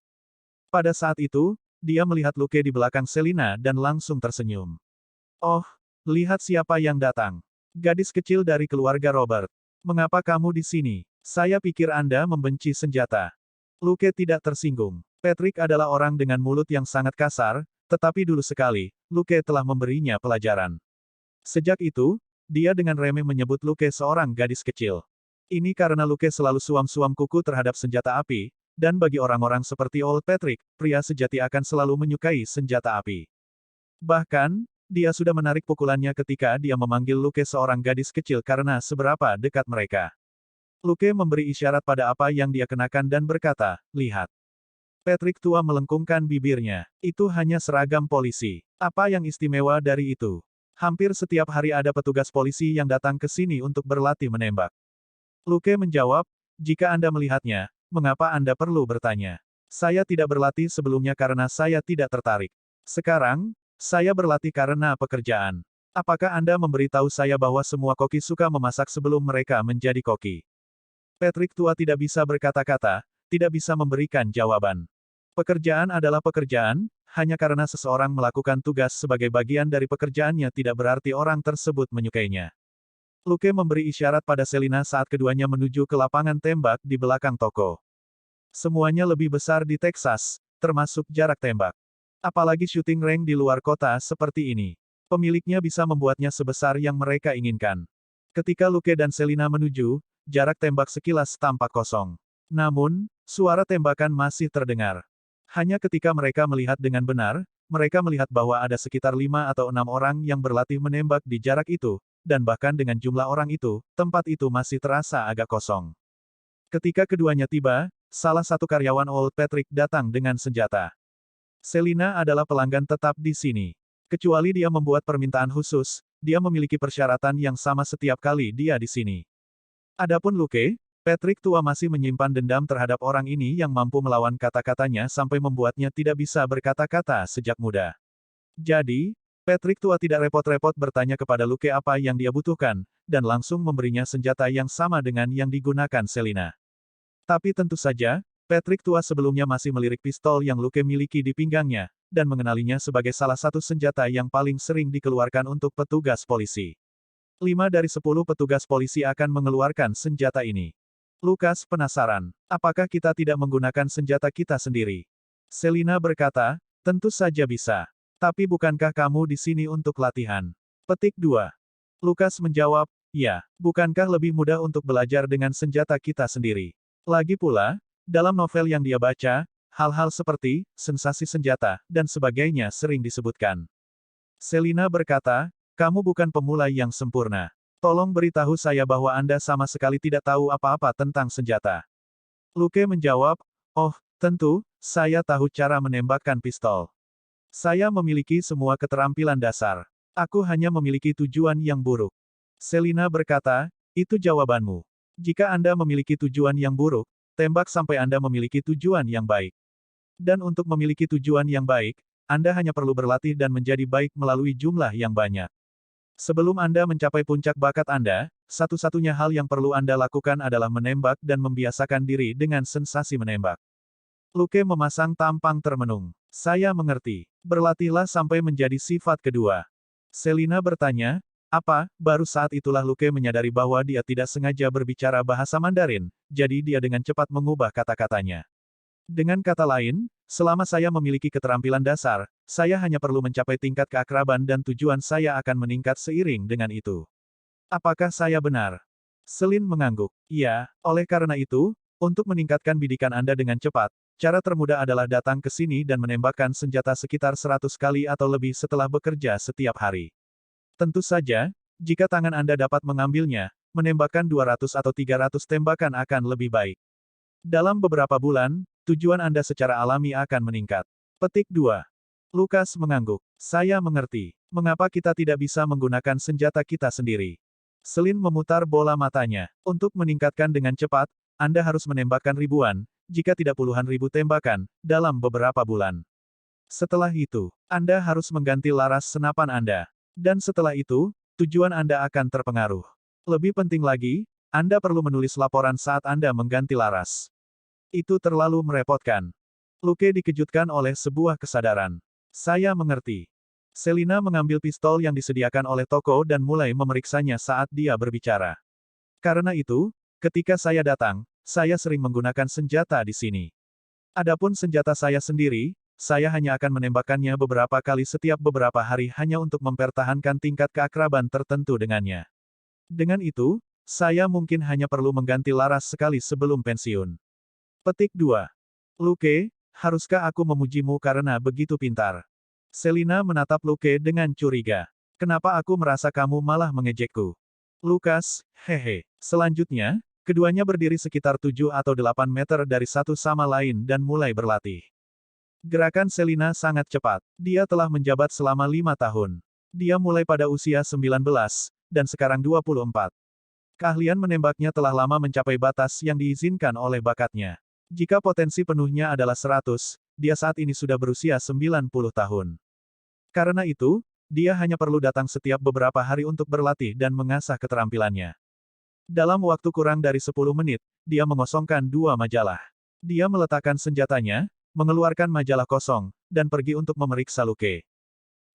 Pada saat itu, dia melihat Luke di belakang Selina dan langsung tersenyum. Oh, lihat siapa yang datang. Gadis kecil dari keluarga Robert. Mengapa kamu di sini? Saya pikir Anda membenci senjata. Luke tidak tersinggung. Patrick adalah orang dengan mulut yang sangat kasar, tetapi dulu sekali, Luke telah memberinya pelajaran. Sejak itu, dia dengan remeh menyebut Luke seorang gadis kecil. Ini karena Luke selalu suam-suam kuku terhadap senjata api, dan bagi orang-orang seperti Old Patrick, pria sejati akan selalu menyukai senjata api. Bahkan, Dia sudah menarik pukulannya ketika dia memanggil Luke seorang gadis kecil karena seberapa dekat mereka. Luke memberi isyarat pada apa yang dia kenakan dan berkata, lihat. Patrick tua melengkungkan bibirnya. Itu hanya seragam polisi. Apa yang istimewa dari itu? Hampir setiap hari ada petugas polisi yang datang ke sini untuk berlatih menembak. Luke menjawab, jika Anda melihatnya, mengapa Anda perlu bertanya? Saya tidak berlatih sebelumnya karena saya tidak tertarik. Sekarang, saya berlatih karena pekerjaan. Apakah Anda memberitahu saya bahwa semua koki suka memasak sebelum mereka menjadi koki? Patrick tua tidak bisa berkata-kata, tidak bisa memberikan jawaban. Pekerjaan adalah pekerjaan, hanya karena seseorang melakukan tugas sebagai bagian dari pekerjaannya tidak berarti orang tersebut menyukainya. Luke memberi isyarat pada Selina saat keduanya menuju ke lapangan tembak di belakang toko. Semuanya lebih besar di Texas, termasuk jarak tembak. Apalagi shooting range di luar kota seperti ini. Pemiliknya bisa membuatnya sebesar yang mereka inginkan. Ketika Luke dan Selina menuju, jarak tembak sekilas tampak kosong. Namun, suara tembakan masih terdengar. Hanya ketika mereka melihat dengan benar, mereka melihat bahwa ada sekitar 5 atau 6 orang yang berlatih menembak di jarak itu, dan bahkan dengan jumlah orang itu, tempat itu masih terasa agak kosong. Ketika keduanya tiba, salah satu karyawan Old Patrick datang dengan senjata. Selina adalah pelanggan tetap di sini. Kecuali dia membuat permintaan khusus, dia memiliki persyaratan yang sama setiap kali dia di sini. Adapun Luke, Patrick tua masih menyimpan dendam terhadap orang ini yang mampu melawan kata-katanya sampai membuatnya tidak bisa berkata-kata sejak muda. Jadi, Patrick tua tidak repot-repot bertanya kepada Luke apa yang dia butuhkan, dan langsung memberinya senjata yang sama dengan yang digunakan Selina. Tapi tentu saja, Patrick tua sebelumnya masih melirik pistol yang Luke miliki di pinggangnya, dan mengenalinya sebagai salah satu senjata yang paling sering dikeluarkan untuk petugas polisi. 5 dari 10 petugas polisi akan mengeluarkan senjata ini. Lukas penasaran, apakah kita tidak menggunakan senjata kita sendiri? Selina berkata, tentu saja bisa. Tapi bukankah kamu di sini untuk latihan? Petik 2. Lukas menjawab, ya, bukankah lebih mudah untuk belajar dengan senjata kita sendiri? Lagi pula, dalam novel yang dia baca, hal-hal seperti sensasi senjata dan sebagainya sering disebutkan. Selina berkata, kamu bukan pemula yang sempurna. Tolong beritahu saya bahwa Anda sama sekali tidak tahu apa-apa tentang senjata. Luke menjawab, oh, tentu, saya tahu cara menembakkan pistol. Saya memiliki semua keterampilan dasar. Aku hanya memiliki tujuan yang buruk. Selina berkata, itu jawabanmu. Jika Anda memiliki tujuan yang buruk, tembak sampai Anda memiliki tujuan yang baik. Dan untuk memiliki tujuan yang baik, Anda hanya perlu berlatih dan menjadi baik melalui jumlah yang banyak. Sebelum Anda mencapai puncak bakat Anda, satu-satunya hal yang perlu Anda lakukan adalah menembak dan membiasakan diri dengan sensasi menembak. Luke memasang tampang termenung. Saya mengerti. Berlatihlah sampai menjadi sifat kedua. Selina bertanya, apa? Baru saat itulah Luke menyadari bahwa dia tidak sengaja berbicara bahasa Mandarin, jadi dia dengan cepat mengubah kata-katanya. Dengan kata lain, selama saya memiliki keterampilan dasar, saya hanya perlu mencapai tingkat keakraban dan tujuan saya akan meningkat seiring dengan itu. Apakah saya benar? Selin mengangguk. Iya, oleh karena itu, untuk meningkatkan bidikan Anda dengan cepat, cara termudah adalah datang ke sini dan menembakkan senjata sekitar 100 kali atau lebih setelah bekerja setiap hari. Tentu saja, jika tangan Anda dapat mengambilnya, menembakkan 200 atau 300 tembakan akan lebih baik. Dalam beberapa bulan, tujuan Anda secara alami akan meningkat. Petik 2. Lukas mengangguk. Saya mengerti. Mengapa kita tidak bisa menggunakan senjata kita sendiri? Selin memutar bola matanya. Untuk meningkatkan dengan cepat, Anda harus menembakkan ribuan, jika tidak puluhan ribu tembakan, dalam beberapa bulan. Setelah itu, Anda harus mengganti laras senapan Anda. Dan setelah itu, tujuan Anda akan terpengaruh. Lebih penting lagi, Anda perlu menulis laporan saat Anda mengganti laras. Itu terlalu merepotkan. Luke dikejutkan oleh sebuah kesadaran. Saya mengerti. Selina mengambil pistol yang disediakan oleh toko dan mulai memeriksanya saat dia berbicara. Karena itu, ketika saya datang, saya sering menggunakan senjata di sini. Adapun senjata saya sendiri, saya hanya akan menembakkannya beberapa kali setiap beberapa hari hanya untuk mempertahankan tingkat keakraban tertentu dengannya. Dengan itu, saya mungkin hanya perlu mengganti laras sekali sebelum pensiun. Petik 2. Luke, haruskah aku memujimu karena begitu pintar? Selina menatap Luke dengan curiga. Kenapa aku merasa kamu malah mengejekku? Lukas, hehe. Selanjutnya, keduanya berdiri sekitar 7 atau 8 meter dari satu sama lain dan mulai berlatih. Gerakan Selina sangat cepat. Dia telah menjabat selama 5 tahun. Dia mulai pada usia 19, dan sekarang 24. Keahlian menembaknya telah lama mencapai batas yang diizinkan oleh bakatnya. Jika potensi penuhnya adalah 100, dia saat ini sudah berusia 90 tahun. Karena itu, dia hanya perlu datang setiap beberapa hari untuk berlatih dan mengasah keterampilannya. Dalam waktu kurang dari 10 menit, dia mengosongkan 2 majalah. Dia meletakkan senjatanya, mengeluarkan majalah kosong, dan pergi untuk memeriksa Luke.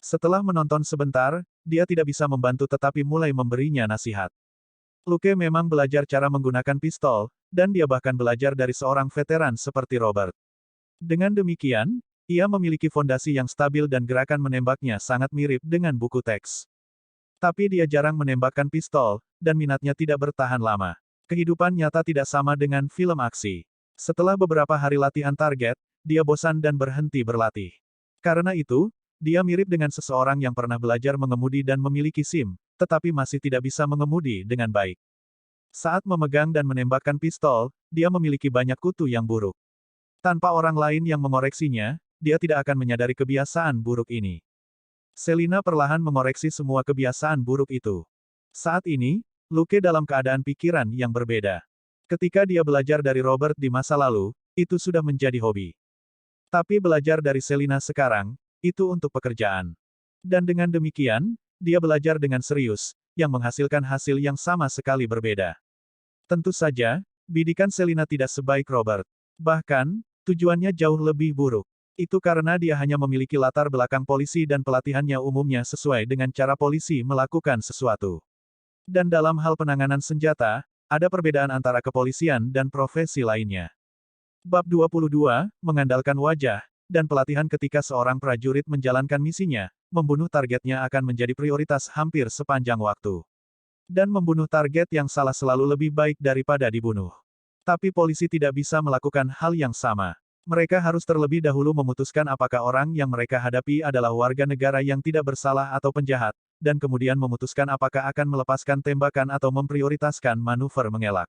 Setelah menonton sebentar, dia tidak bisa membantu tetapi mulai memberinya nasihat. Luke memang belajar cara menggunakan pistol, dan dia bahkan belajar dari seorang veteran seperti Robert. Dengan demikian, ia memiliki fondasi yang stabil dan gerakan menembaknya sangat mirip dengan buku teks. Tapi dia jarang menembakkan pistol, dan minatnya tidak bertahan lama. Kehidupan nyata tidak sama dengan film aksi. Setelah beberapa hari latihan target, dia bosan dan berhenti berlatih. Karena itu, dia mirip dengan seseorang yang pernah belajar mengemudi dan memiliki SIM, tetapi masih tidak bisa mengemudi dengan baik. Saat memegang dan menembakkan pistol, dia memiliki banyak kutu yang buruk. Tanpa orang lain yang mengoreksinya, dia tidak akan menyadari kebiasaan buruk ini. Selina perlahan mengoreksi semua kebiasaan buruk itu. Saat ini, Luke dalam keadaan pikiran yang berbeda. Ketika dia belajar dari Robert di masa lalu, itu sudah menjadi hobi. Tapi belajar dari Selina sekarang, itu untuk pekerjaan. Dan dengan demikian, dia belajar dengan serius, yang menghasilkan hasil yang sama sekali berbeda. Tentu saja, bidikan Selina tidak sebaik Robert. Bahkan, tujuannya jauh lebih buruk. Itu karena dia hanya memiliki latar belakang polisi dan pelatihannya umumnya sesuai dengan cara polisi melakukan sesuatu. Dan dalam hal penanganan senjata, ada perbedaan antara kepolisian dan profesi lainnya. Bab 22, mengandalkan wajah, dan pelatihan ketika seorang prajurit menjalankan misinya, membunuh targetnya akan menjadi prioritas hampir sepanjang waktu. Dan membunuh target yang salah selalu lebih baik daripada dibunuh. Tapi polisi tidak bisa melakukan hal yang sama. Mereka harus terlebih dahulu memutuskan apakah orang yang mereka hadapi adalah warga negara yang tidak bersalah atau penjahat, dan kemudian memutuskan apakah akan melepaskan tembakan atau memprioritaskan manuver mengelak.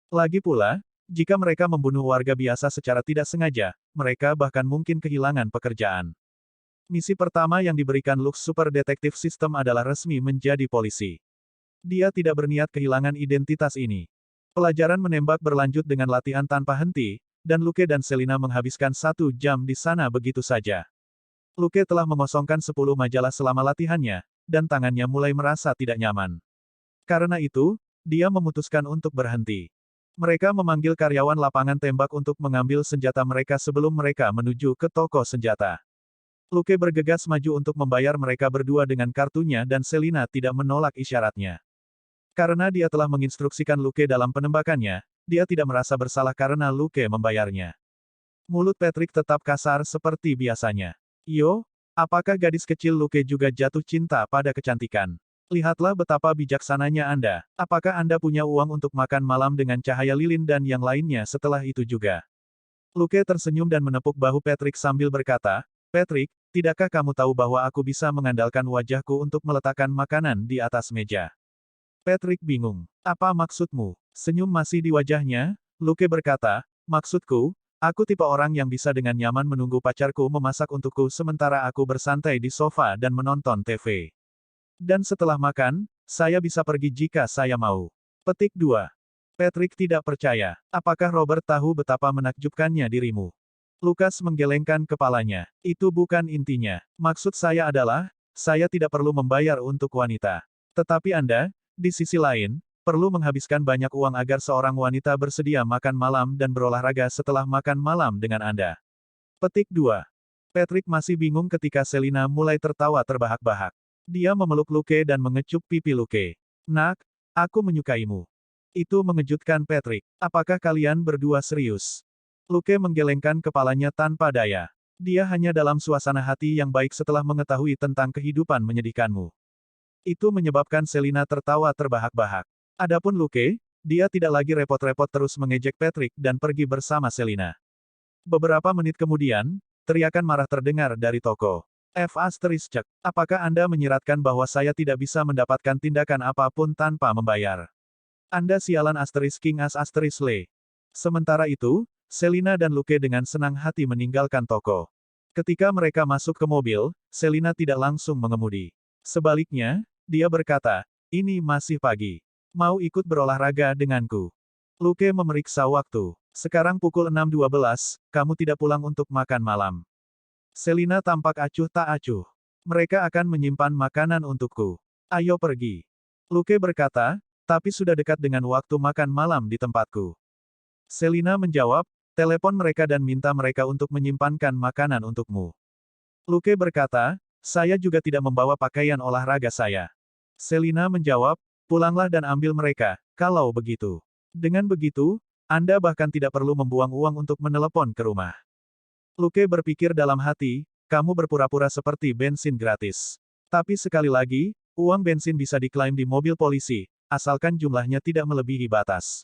Lagi pula, jika mereka membunuh warga biasa secara tidak sengaja, mereka bahkan mungkin kehilangan pekerjaan. Misi pertama yang diberikan Lux Super Detective System adalah resmi menjadi polisi. Dia tidak berniat kehilangan identitas ini. Pelajaran menembak berlanjut dengan latihan tanpa henti, dan Luke dan Selina menghabiskan 1 jam di sana begitu saja. Luke telah mengosongkan 10 majalah selama latihannya, dan tangannya mulai merasa tidak nyaman. Karena itu, dia memutuskan untuk berhenti. Mereka memanggil karyawan lapangan tembak untuk mengambil senjata mereka sebelum mereka menuju ke toko senjata. Luke bergegas maju untuk membayar mereka berdua dengan kartunya dan Selina tidak menolak isyaratnya. Karena dia telah menginstruksikan Luke dalam penembakannya, dia tidak merasa bersalah karena Luke membayarnya. Mulut Patrick tetap kasar seperti biasanya. Yo, apakah gadis kecil Luke juga jatuh cinta pada kecantikan? Lihatlah betapa bijaksananya Anda. Apakah Anda punya uang untuk makan malam dengan cahaya lilin dan yang lainnya setelah itu juga? Luke tersenyum dan menepuk bahu Patrick sambil berkata, Patrick, tidakkah kamu tahu bahwa aku bisa mengandalkan wajahku untuk meletakkan makanan di atas meja? Patrick bingung. Apa maksudmu? Senyum masih di wajahnya, Luke berkata, maksudku, aku tipe orang yang bisa dengan nyaman menunggu pacarku memasak untukku sementara aku bersantai di sofa dan menonton TV. Dan setelah makan, saya bisa pergi jika saya mau. Petik 2. Patrick tidak percaya. Apakah Robert tahu betapa menakjubkannya dirimu? Lukas menggelengkan kepalanya. Itu bukan intinya. Maksud saya adalah, saya tidak perlu membayar untuk wanita. Tetapi Anda, di sisi lain, perlu menghabiskan banyak uang agar seorang wanita bersedia makan malam dan berolahraga setelah makan malam dengan Anda. Petik 2. Patrick masih bingung ketika Selina mulai tertawa terbahak-bahak. Dia memeluk Luke dan mengecup pipi Luke. Nak, aku menyukaimu. Itu mengejutkan Patrick. Apakah kalian berdua serius? Luke menggelengkan kepalanya tanpa daya. Dia hanya dalam suasana hati yang baik setelah mengetahui tentang kehidupan menyedihkanmu. Itu menyebabkan Selina tertawa terbahak-bahak. Adapun Luke, dia tidak lagi repot-repot terus mengejek Patrick dan pergi bersama Selina. Beberapa menit kemudian, teriakan marah terdengar dari toko. F***, apakah Anda menyiratkan bahwa saya tidak bisa mendapatkan tindakan apapun tanpa membayar? Anda sialan King Le. Sementara itu, Selina dan Luke dengan senang hati meninggalkan toko. Ketika mereka masuk ke mobil, Selina tidak langsung mengemudi. Sebaliknya, dia berkata, ini masih pagi. Mau ikut berolahraga denganku? Luke memeriksa waktu. Sekarang pukul 6.12, kamu tidak pulang untuk makan malam. Selina tampak acuh tak acuh. Mereka akan menyimpan makanan untukku. Ayo pergi. Luke berkata, tapi sudah dekat dengan waktu makan malam di tempatku. Selina menjawab, telepon mereka dan minta mereka untuk menyimpankan makanan untukmu. Luke berkata, saya juga tidak membawa pakaian olahraga saya. Selina menjawab, pulanglah dan ambil mereka, kalau begitu. Dengan begitu, Anda bahkan tidak perlu membuang uang untuk menelepon ke rumah. Luke berpikir dalam hati, kamu berpura-pura seperti bensin gratis. Tapi sekali lagi, uang bensin bisa diklaim di mobil polisi, asalkan jumlahnya tidak melebihi batas.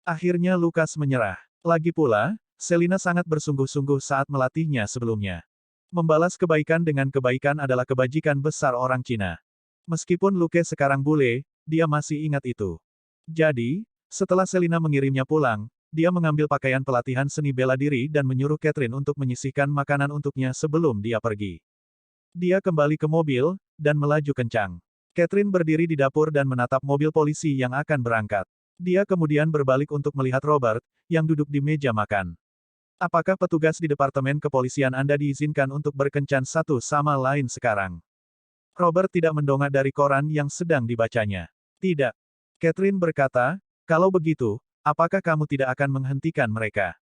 Akhirnya Lukas menyerah. Lagi pula, Selina sangat bersungguh-sungguh saat melatihnya sebelumnya. Membalas kebaikan dengan kebaikan adalah kebajikan besar orang Cina. Meskipun Luke sekarang bule, dia masih ingat itu. Jadi, setelah Selina mengirimnya pulang, dia mengambil pakaian pelatihan seni bela diri dan menyuruh Catherine untuk menyisihkan makanan untuknya sebelum dia pergi. Dia kembali ke mobil, dan melaju kencang. Catherine berdiri di dapur dan menatap mobil polisi yang akan berangkat. Dia kemudian berbalik untuk melihat Robert, yang duduk di meja makan. Apakah petugas di Departemen Kepolisian Anda diizinkan untuk berkencan satu sama lain sekarang? Robert tidak mendongak dari koran yang sedang dibacanya. Tidak. Catherine berkata, kalau begitu, apakah kamu tidak akan menghentikan mereka?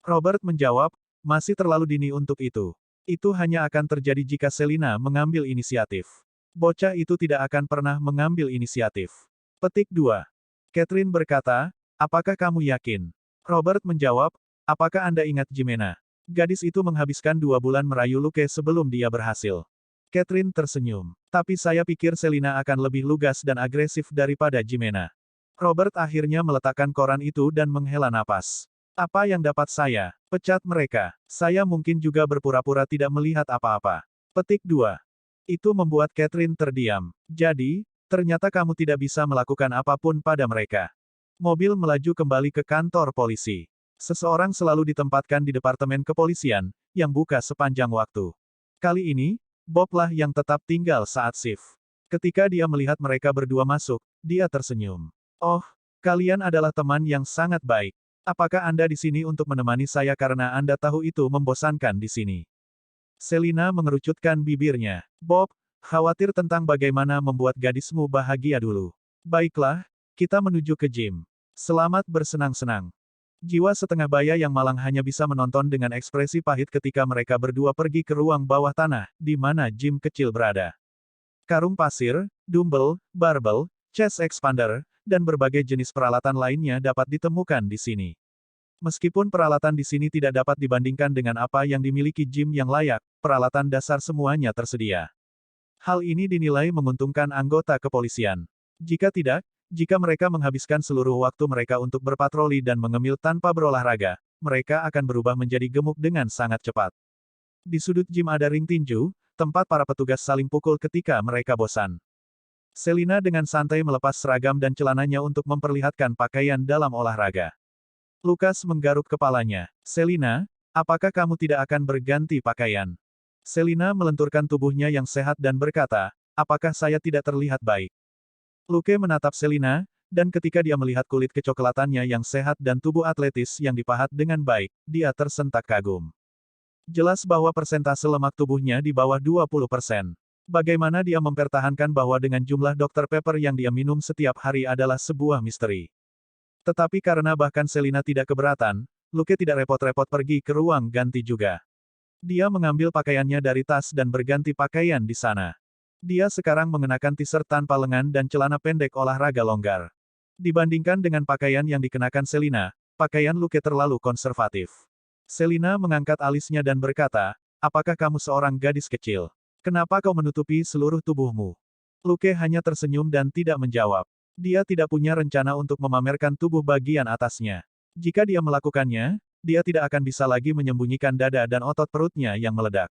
Robert menjawab, masih terlalu dini untuk itu. Itu hanya akan terjadi jika Selina mengambil inisiatif. Bocah itu tidak akan pernah mengambil inisiatif. Petik 2. Catherine berkata, apakah kamu yakin? Robert menjawab, apakah Anda ingat Jimena? Gadis itu menghabiskan 2 bulan merayu Luke sebelum dia berhasil. Catherine tersenyum. Tapi saya pikir Selina akan lebih lugas dan agresif daripada Jimena. Robert akhirnya meletakkan koran itu dan menghela napas. Apa yang dapat saya? Pecat mereka. Saya mungkin juga berpura-pura tidak melihat apa-apa. Petik 2. Itu membuat Catherine terdiam. Jadi, ternyata kamu tidak bisa melakukan apapun pada mereka. Mobil melaju kembali ke kantor polisi. Seseorang selalu ditempatkan di Departemen Kepolisian, yang buka sepanjang waktu. Kali ini, Bob lah yang tetap tinggal saat shift. Ketika dia melihat mereka berdua masuk, dia tersenyum. Oh, kalian adalah teman yang sangat baik. Apakah Anda di sini untuk menemani saya karena Anda tahu itu membosankan di sini? Selina mengerucutkan bibirnya. Bob, khawatir tentang bagaimana membuat gadismu bahagia dulu. Baiklah, kita menuju ke gym. Selamat bersenang-senang. Jiwa setengah baya yang malang hanya bisa menonton dengan ekspresi pahit ketika mereka berdua pergi ke ruang bawah tanah, di mana gym kecil berada. Karung pasir, dumbbell, barbel, chest expander, dan berbagai jenis peralatan lainnya dapat ditemukan di sini. Meskipun peralatan di sini tidak dapat dibandingkan dengan apa yang dimiliki gym yang layak, peralatan dasar semuanya tersedia. Hal ini dinilai menguntungkan anggota kepolisian. Jika tidak, jika mereka menghabiskan seluruh waktu mereka untuk berpatroli dan mengemil tanpa berolahraga, mereka akan berubah menjadi gemuk dengan sangat cepat. Di sudut gym ada ring tinju, tempat para petugas saling pukul ketika mereka bosan. Selina dengan santai melepas seragam dan celananya untuk memperlihatkan pakaian dalam olahraga. Lukas menggaruk kepalanya. Selina, apakah kamu tidak akan berganti pakaian? Selina melenturkan tubuhnya yang sehat dan berkata, apakah saya tidak terlihat baik? Luke menatap Selina, dan ketika dia melihat kulit kecoklatannya yang sehat dan tubuh atletis yang dipahat dengan baik, dia tersentak kagum. Jelas bahwa persentase lemak tubuhnya di bawah 20%. Bagaimana dia mempertahankan bahwa dengan jumlah Dr. Pepper yang dia minum setiap hari adalah sebuah misteri. Tetapi karena bahkan Selina tidak keberatan, Luke tidak repot-repot pergi ke ruang ganti juga. Dia mengambil pakaiannya dari tas dan berganti pakaian di sana. Dia sekarang mengenakan t-shirt tanpa lengan dan celana pendek olahraga longgar. Dibandingkan dengan pakaian yang dikenakan Selina, pakaian Luke terlalu konservatif. Selina mengangkat alisnya dan berkata, apakah kamu seorang gadis kecil? Kenapa kau menutupi seluruh tubuhmu? Luke hanya tersenyum dan tidak menjawab. Dia tidak punya rencana untuk memamerkan tubuh bagian atasnya. Jika dia melakukannya, dia tidak akan bisa lagi menyembunyikan dada dan otot perutnya yang meledak.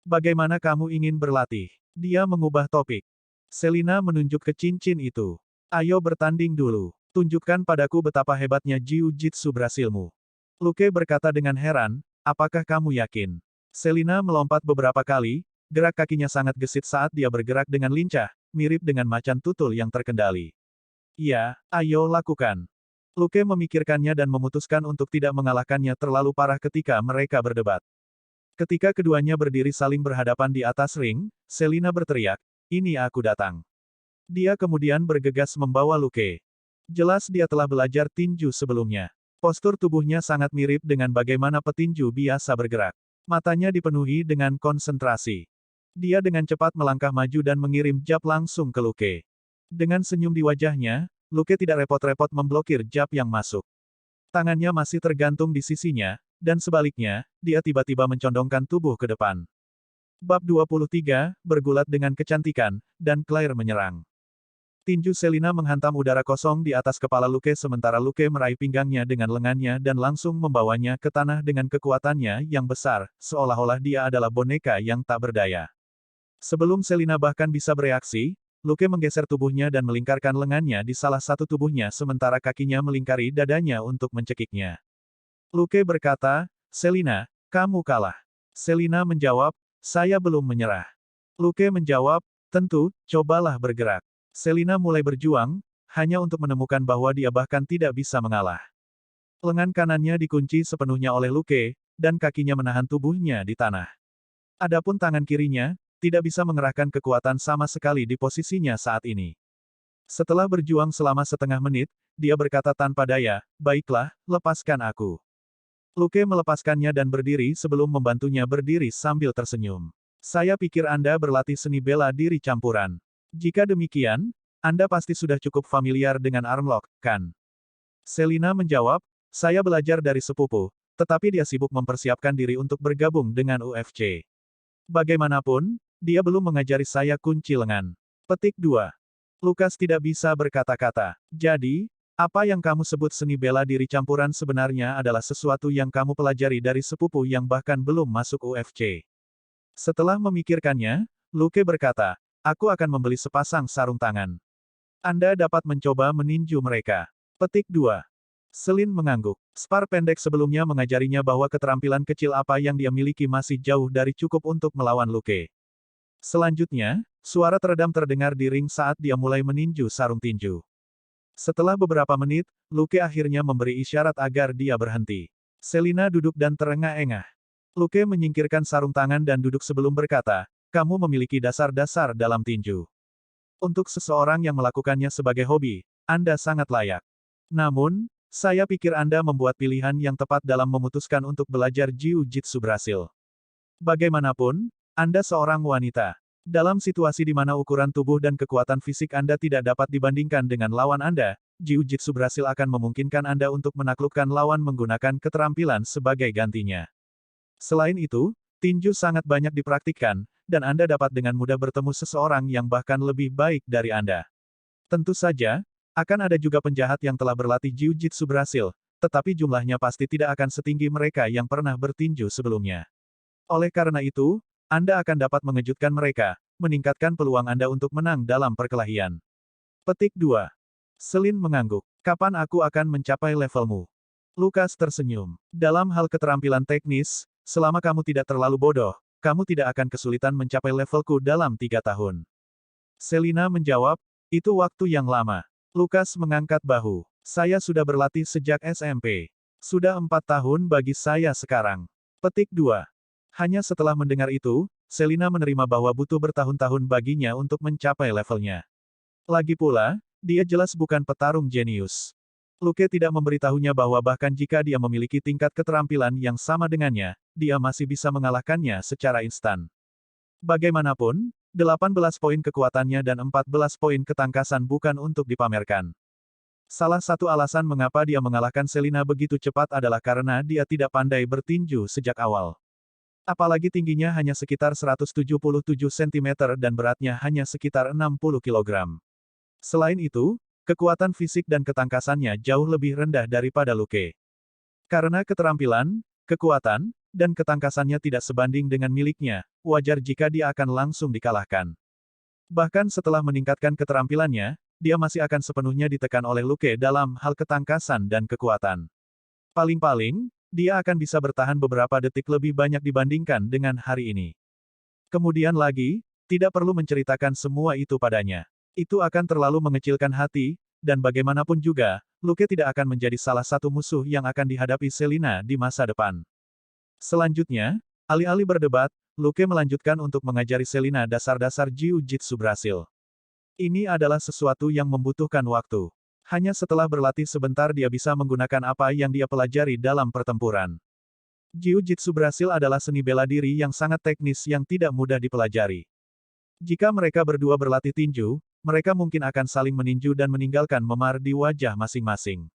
Bagaimana kamu ingin berlatih? Dia mengubah topik. Selina menunjuk ke cincin itu. Ayo bertanding dulu. Tunjukkan padaku betapa hebatnya jiu-jitsu Brasilmu. Luke berkata dengan heran, apakah kamu yakin? Selina melompat beberapa kali, gerak kakinya sangat gesit saat dia bergerak dengan lincah, mirip dengan macan tutul yang terkendali. Iya, ayo lakukan. Luke memikirkannya dan memutuskan untuk tidak mengalahkannya terlalu parah ketika mereka berdebat. Ketika keduanya berdiri saling berhadapan di atas ring, Selina berteriak, ini aku datang. Dia kemudian bergegas membawa Luke. Jelas dia telah belajar tinju sebelumnya. Postur tubuhnya sangat mirip dengan bagaimana petinju biasa bergerak. Matanya dipenuhi dengan konsentrasi. Dia dengan cepat melangkah maju dan mengirim jab langsung ke Luke. Dengan senyum di wajahnya, Luke tidak repot-repot memblokir jab yang masuk. Tangannya masih tergantung di sisinya, dan sebaliknya, dia tiba-tiba mencondongkan tubuh ke depan. Bab 23, bergulat dengan kecantikan, dan Claire menyerang. Tinju Selina menghantam udara kosong di atas kepala Luke sementara Luke meraih pinggangnya dengan lengannya dan langsung membawanya ke tanah dengan kekuatannya yang besar, seolah-olah dia adalah boneka yang tak berdaya. Sebelum Selina bahkan bisa bereaksi, Luke menggeser tubuhnya dan melingkarkan lengannya di salah satu tubuhnya sementara kakinya melingkari dadanya untuk mencekiknya. Luke berkata, Selina, kamu kalah. Selina menjawab, saya belum menyerah. Luke menjawab, tentu, cobalah bergerak. Selina mulai berjuang, hanya untuk menemukan bahwa dia bahkan tidak bisa mengalah. Lengan kanannya dikunci sepenuhnya oleh Luke, dan kakinya menahan tubuhnya di tanah. Adapun tangan kirinya, tidak bisa mengerahkan kekuatan sama sekali di posisinya saat ini. Setelah berjuang selama setengah menit, dia berkata tanpa daya, baiklah, lepaskan aku. Luke melepaskannya dan berdiri sebelum membantunya berdiri sambil tersenyum. Saya pikir Anda berlatih seni bela diri campuran. Jika demikian, Anda pasti sudah cukup familiar dengan armlock, kan? Selina menjawab, saya belajar dari sepupu, tetapi dia sibuk mempersiapkan diri untuk bergabung dengan UFC. Bagaimanapun, dia belum mengajari saya kunci lengan. Petik 2. Lukas tidak bisa berkata-kata. Jadi, apa yang kamu sebut seni bela diri campuran sebenarnya adalah sesuatu yang kamu pelajari dari sepupu yang bahkan belum masuk UFC. Setelah memikirkannya, Luke berkata, aku akan membeli sepasang sarung tangan. Anda dapat mencoba meninju mereka. Petik 2. Selin mengangguk. Spar pendek sebelumnya mengajarinya bahwa keterampilan kecil apa yang dia miliki masih jauh dari cukup untuk melawan Luke. Selanjutnya, suara teredam terdengar di ring saat dia mulai meninju sarung tinju. Setelah beberapa menit, Luke akhirnya memberi isyarat agar dia berhenti. Selina duduk dan terengah-engah. Luke menyingkirkan sarung tangan dan duduk sebelum berkata, kamu memiliki dasar-dasar dalam tinju. Untuk seseorang yang melakukannya sebagai hobi, Anda sangat layak. Namun, saya pikir Anda membuat pilihan yang tepat dalam memutuskan untuk belajar jiu-jitsu Brasil. Bagaimanapun, Anda seorang wanita. Dalam situasi di mana ukuran tubuh dan kekuatan fisik Anda tidak dapat dibandingkan dengan lawan Anda, jiu-jitsu Brasil akan memungkinkan Anda untuk menaklukkan lawan menggunakan keterampilan sebagai gantinya. Selain itu, tinju sangat banyak dipraktikkan, dan Anda dapat dengan mudah bertemu seseorang yang bahkan lebih baik dari Anda. Tentu saja, akan ada juga penjahat yang telah berlatih jiu-jitsu Brasil, tetapi jumlahnya pasti tidak akan setinggi mereka yang pernah bertinju sebelumnya. Oleh karena itu, Anda akan dapat mengejutkan mereka, meningkatkan peluang Anda untuk menang dalam perkelahian. Petik 2. Selin mengangguk. Kapan aku akan mencapai levelmu? Lukas tersenyum. Dalam hal keterampilan teknis, selama kamu tidak terlalu bodoh, kamu tidak akan kesulitan mencapai levelku dalam 3 tahun. Selina menjawab, itu waktu yang lama. Lukas mengangkat bahu. Saya sudah berlatih sejak SMP. Sudah 4 tahun bagi saya sekarang. Petik 2. Hanya setelah mendengar itu, Selina menerima bahwa butuh bertahun-tahun baginya untuk mencapai levelnya. Lagi pula, dia jelas bukan petarung jenius. Luke tidak memberitahunya bahwa bahkan jika dia memiliki tingkat keterampilan yang sama dengannya, dia masih bisa mengalahkannya secara instan. Bagaimanapun, 18 poin kekuatannya dan 14 poin ketangkasan bukan untuk dipamerkan. Salah satu alasan mengapa dia mengalahkan Selina begitu cepat adalah karena dia tidak pandai bertinju sejak awal. Apalagi tingginya hanya sekitar 177 cm dan beratnya hanya sekitar 60 kg. Selain itu, kekuatan fisik dan ketangkasannya jauh lebih rendah daripada Luke. Karena keterampilan, kekuatan, dan ketangkasannya tidak sebanding dengan miliknya, wajar jika dia akan langsung dikalahkan. Bahkan setelah meningkatkan keterampilannya, dia masih akan sepenuhnya ditekan oleh Luke dalam hal ketangkasan dan kekuatan. Paling-paling, dia akan bisa bertahan beberapa detik lebih banyak dibandingkan dengan hari ini. Kemudian lagi, tidak perlu menceritakan semua itu padanya. Itu akan terlalu mengecilkan hati, dan bagaimanapun juga, Luke tidak akan menjadi salah satu musuh yang akan dihadapi Selina di masa depan. Selanjutnya, alih-alih berdebat, Luke melanjutkan untuk mengajari Selina dasar-dasar Jiu-Jitsu Brasil. Ini adalah sesuatu yang membutuhkan waktu. Hanya setelah berlatih sebentar dia bisa menggunakan apa yang dia pelajari dalam pertempuran. Jiu-Jitsu Brasil adalah seni bela diri yang sangat teknis yang tidak mudah dipelajari. Jika mereka berdua berlatih tinju, mereka mungkin akan saling meninju dan meninggalkan memar di wajah masing-masing.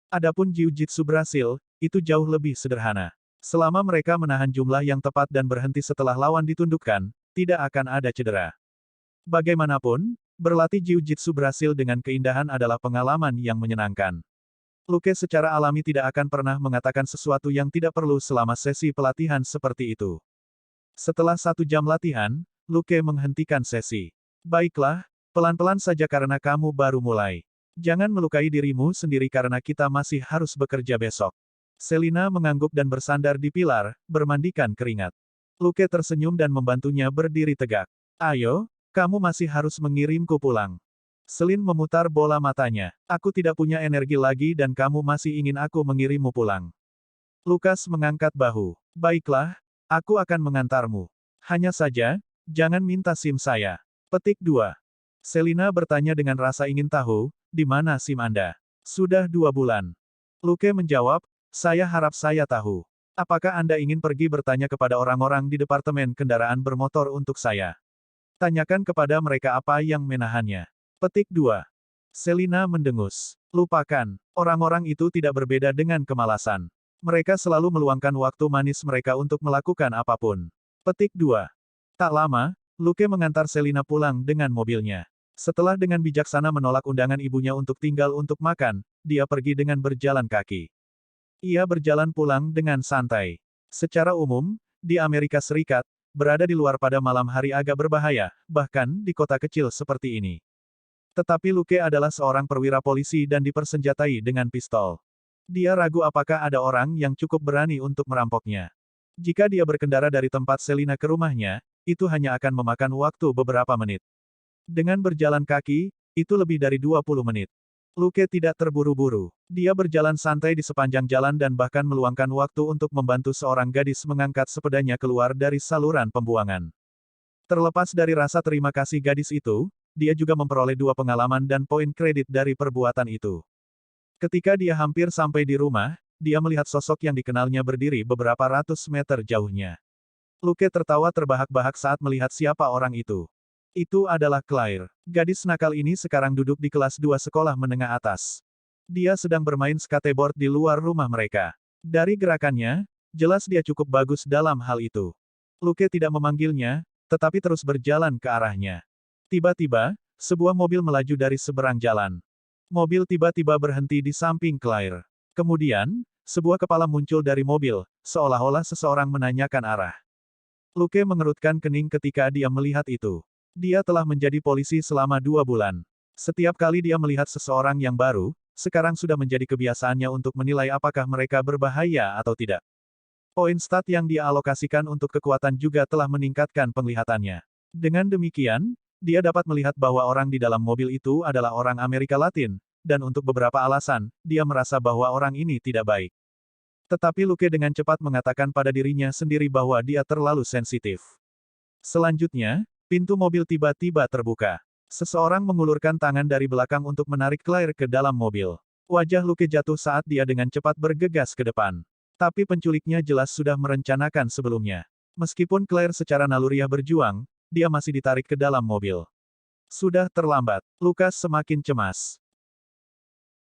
Adapun Jiu-Jitsu Brasil, itu jauh lebih sederhana. Selama mereka menahan jumlah yang tepat dan berhenti setelah lawan ditundukkan, tidak akan ada cedera. Bagaimanapun, berlatih Jiu-Jitsu Brasil dengan keindahan adalah pengalaman yang menyenangkan. Luke secara alami tidak akan pernah mengatakan sesuatu yang tidak perlu selama sesi pelatihan seperti itu. Setelah 1 jam latihan, Luke menghentikan sesi. Baiklah, pelan-pelan saja karena kamu baru mulai. Jangan melukai dirimu sendiri karena kita masih harus bekerja besok. Selina mengangguk dan bersandar di pilar, bermandikan keringat. Luke tersenyum dan membantunya berdiri tegak. Ayo, kamu masih harus mengirimku pulang. Selin memutar bola matanya. Aku tidak punya energi lagi dan kamu masih ingin aku mengirimmu pulang. Lukas mengangkat bahu. Baiklah, aku akan mengantarmu. Hanya saja, jangan minta SIM saya. Petik 2. Selina bertanya dengan rasa ingin tahu, di mana SIM Anda? Sudah 2 bulan. Luke menjawab, saya harap saya tahu. Apakah Anda ingin pergi bertanya kepada orang-orang di departemen kendaraan bermotor untuk saya? Tanyakan kepada mereka apa yang menahannya. Petik 2. Selina mendengus. Lupakan, orang-orang itu tidak berbeda dengan kemalasan. Mereka selalu meluangkan waktu manis mereka untuk melakukan apapun. Petik 2. Tak lama, Luke mengantar Selina pulang dengan mobilnya. Setelah dengan bijaksana menolak undangan ibunya untuk tinggal untuk makan, dia pergi dengan berjalan kaki. Ia berjalan pulang dengan santai. Secara umum, di Amerika Serikat, berada di luar pada malam hari agak berbahaya, bahkan di kota kecil seperti ini. Tetapi Luke adalah seorang perwira polisi dan dipersenjatai dengan pistol. Dia ragu apakah ada orang yang cukup berani untuk merampoknya. Jika dia berkendara dari tempat Selina ke rumahnya, itu hanya akan memakan waktu beberapa menit. Dengan berjalan kaki, itu lebih dari 20 menit. Luke tidak terburu-buru. Dia berjalan santai di sepanjang jalan dan bahkan meluangkan waktu untuk membantu seorang gadis mengangkat sepedanya keluar dari saluran pembuangan. Terlepas dari rasa terima kasih gadis itu, dia juga memperoleh 2 pengalaman dan poin kredit dari perbuatan itu. Ketika dia hampir sampai di rumah, dia melihat sosok yang dikenalnya berdiri beberapa ratus meter jauhnya. Luke tertawa terbahak-bahak saat melihat siapa orang itu. Itu adalah Claire. Gadis nakal ini sekarang duduk di kelas 2 sekolah menengah atas. Dia sedang bermain skateboard di luar rumah mereka. Dari gerakannya, jelas dia cukup bagus dalam hal itu. Luke tidak memanggilnya, tetapi terus berjalan ke arahnya. Tiba-tiba, sebuah mobil melaju dari seberang jalan. Mobil tiba-tiba berhenti di samping Claire. Kemudian, sebuah kepala muncul dari mobil, seolah-olah seseorang menanyakan arah. Luke mengerutkan kening ketika dia melihat itu. Dia telah menjadi polisi selama 2 bulan. Setiap kali dia melihat seseorang yang baru, sekarang sudah menjadi kebiasaannya untuk menilai apakah mereka berbahaya atau tidak. Poin stat yang dia alokasikan untuk kekuatan juga telah meningkatkan penglihatannya. Dengan demikian, dia dapat melihat bahwa orang di dalam mobil itu adalah orang Amerika Latin, dan untuk beberapa alasan, dia merasa bahwa orang ini tidak baik. Tetapi Luke dengan cepat mengatakan pada dirinya sendiri bahwa dia terlalu sensitif. Selanjutnya, pintu mobil tiba-tiba terbuka. Seseorang mengulurkan tangan dari belakang untuk menarik Claire ke dalam mobil. Wajah Luke jatuh saat dia dengan cepat bergegas ke depan. Tapi penculiknya jelas sudah merencanakan sebelumnya. Meskipun Claire secara naluriah berjuang, dia masih ditarik ke dalam mobil. Sudah terlambat. Lukas semakin cemas.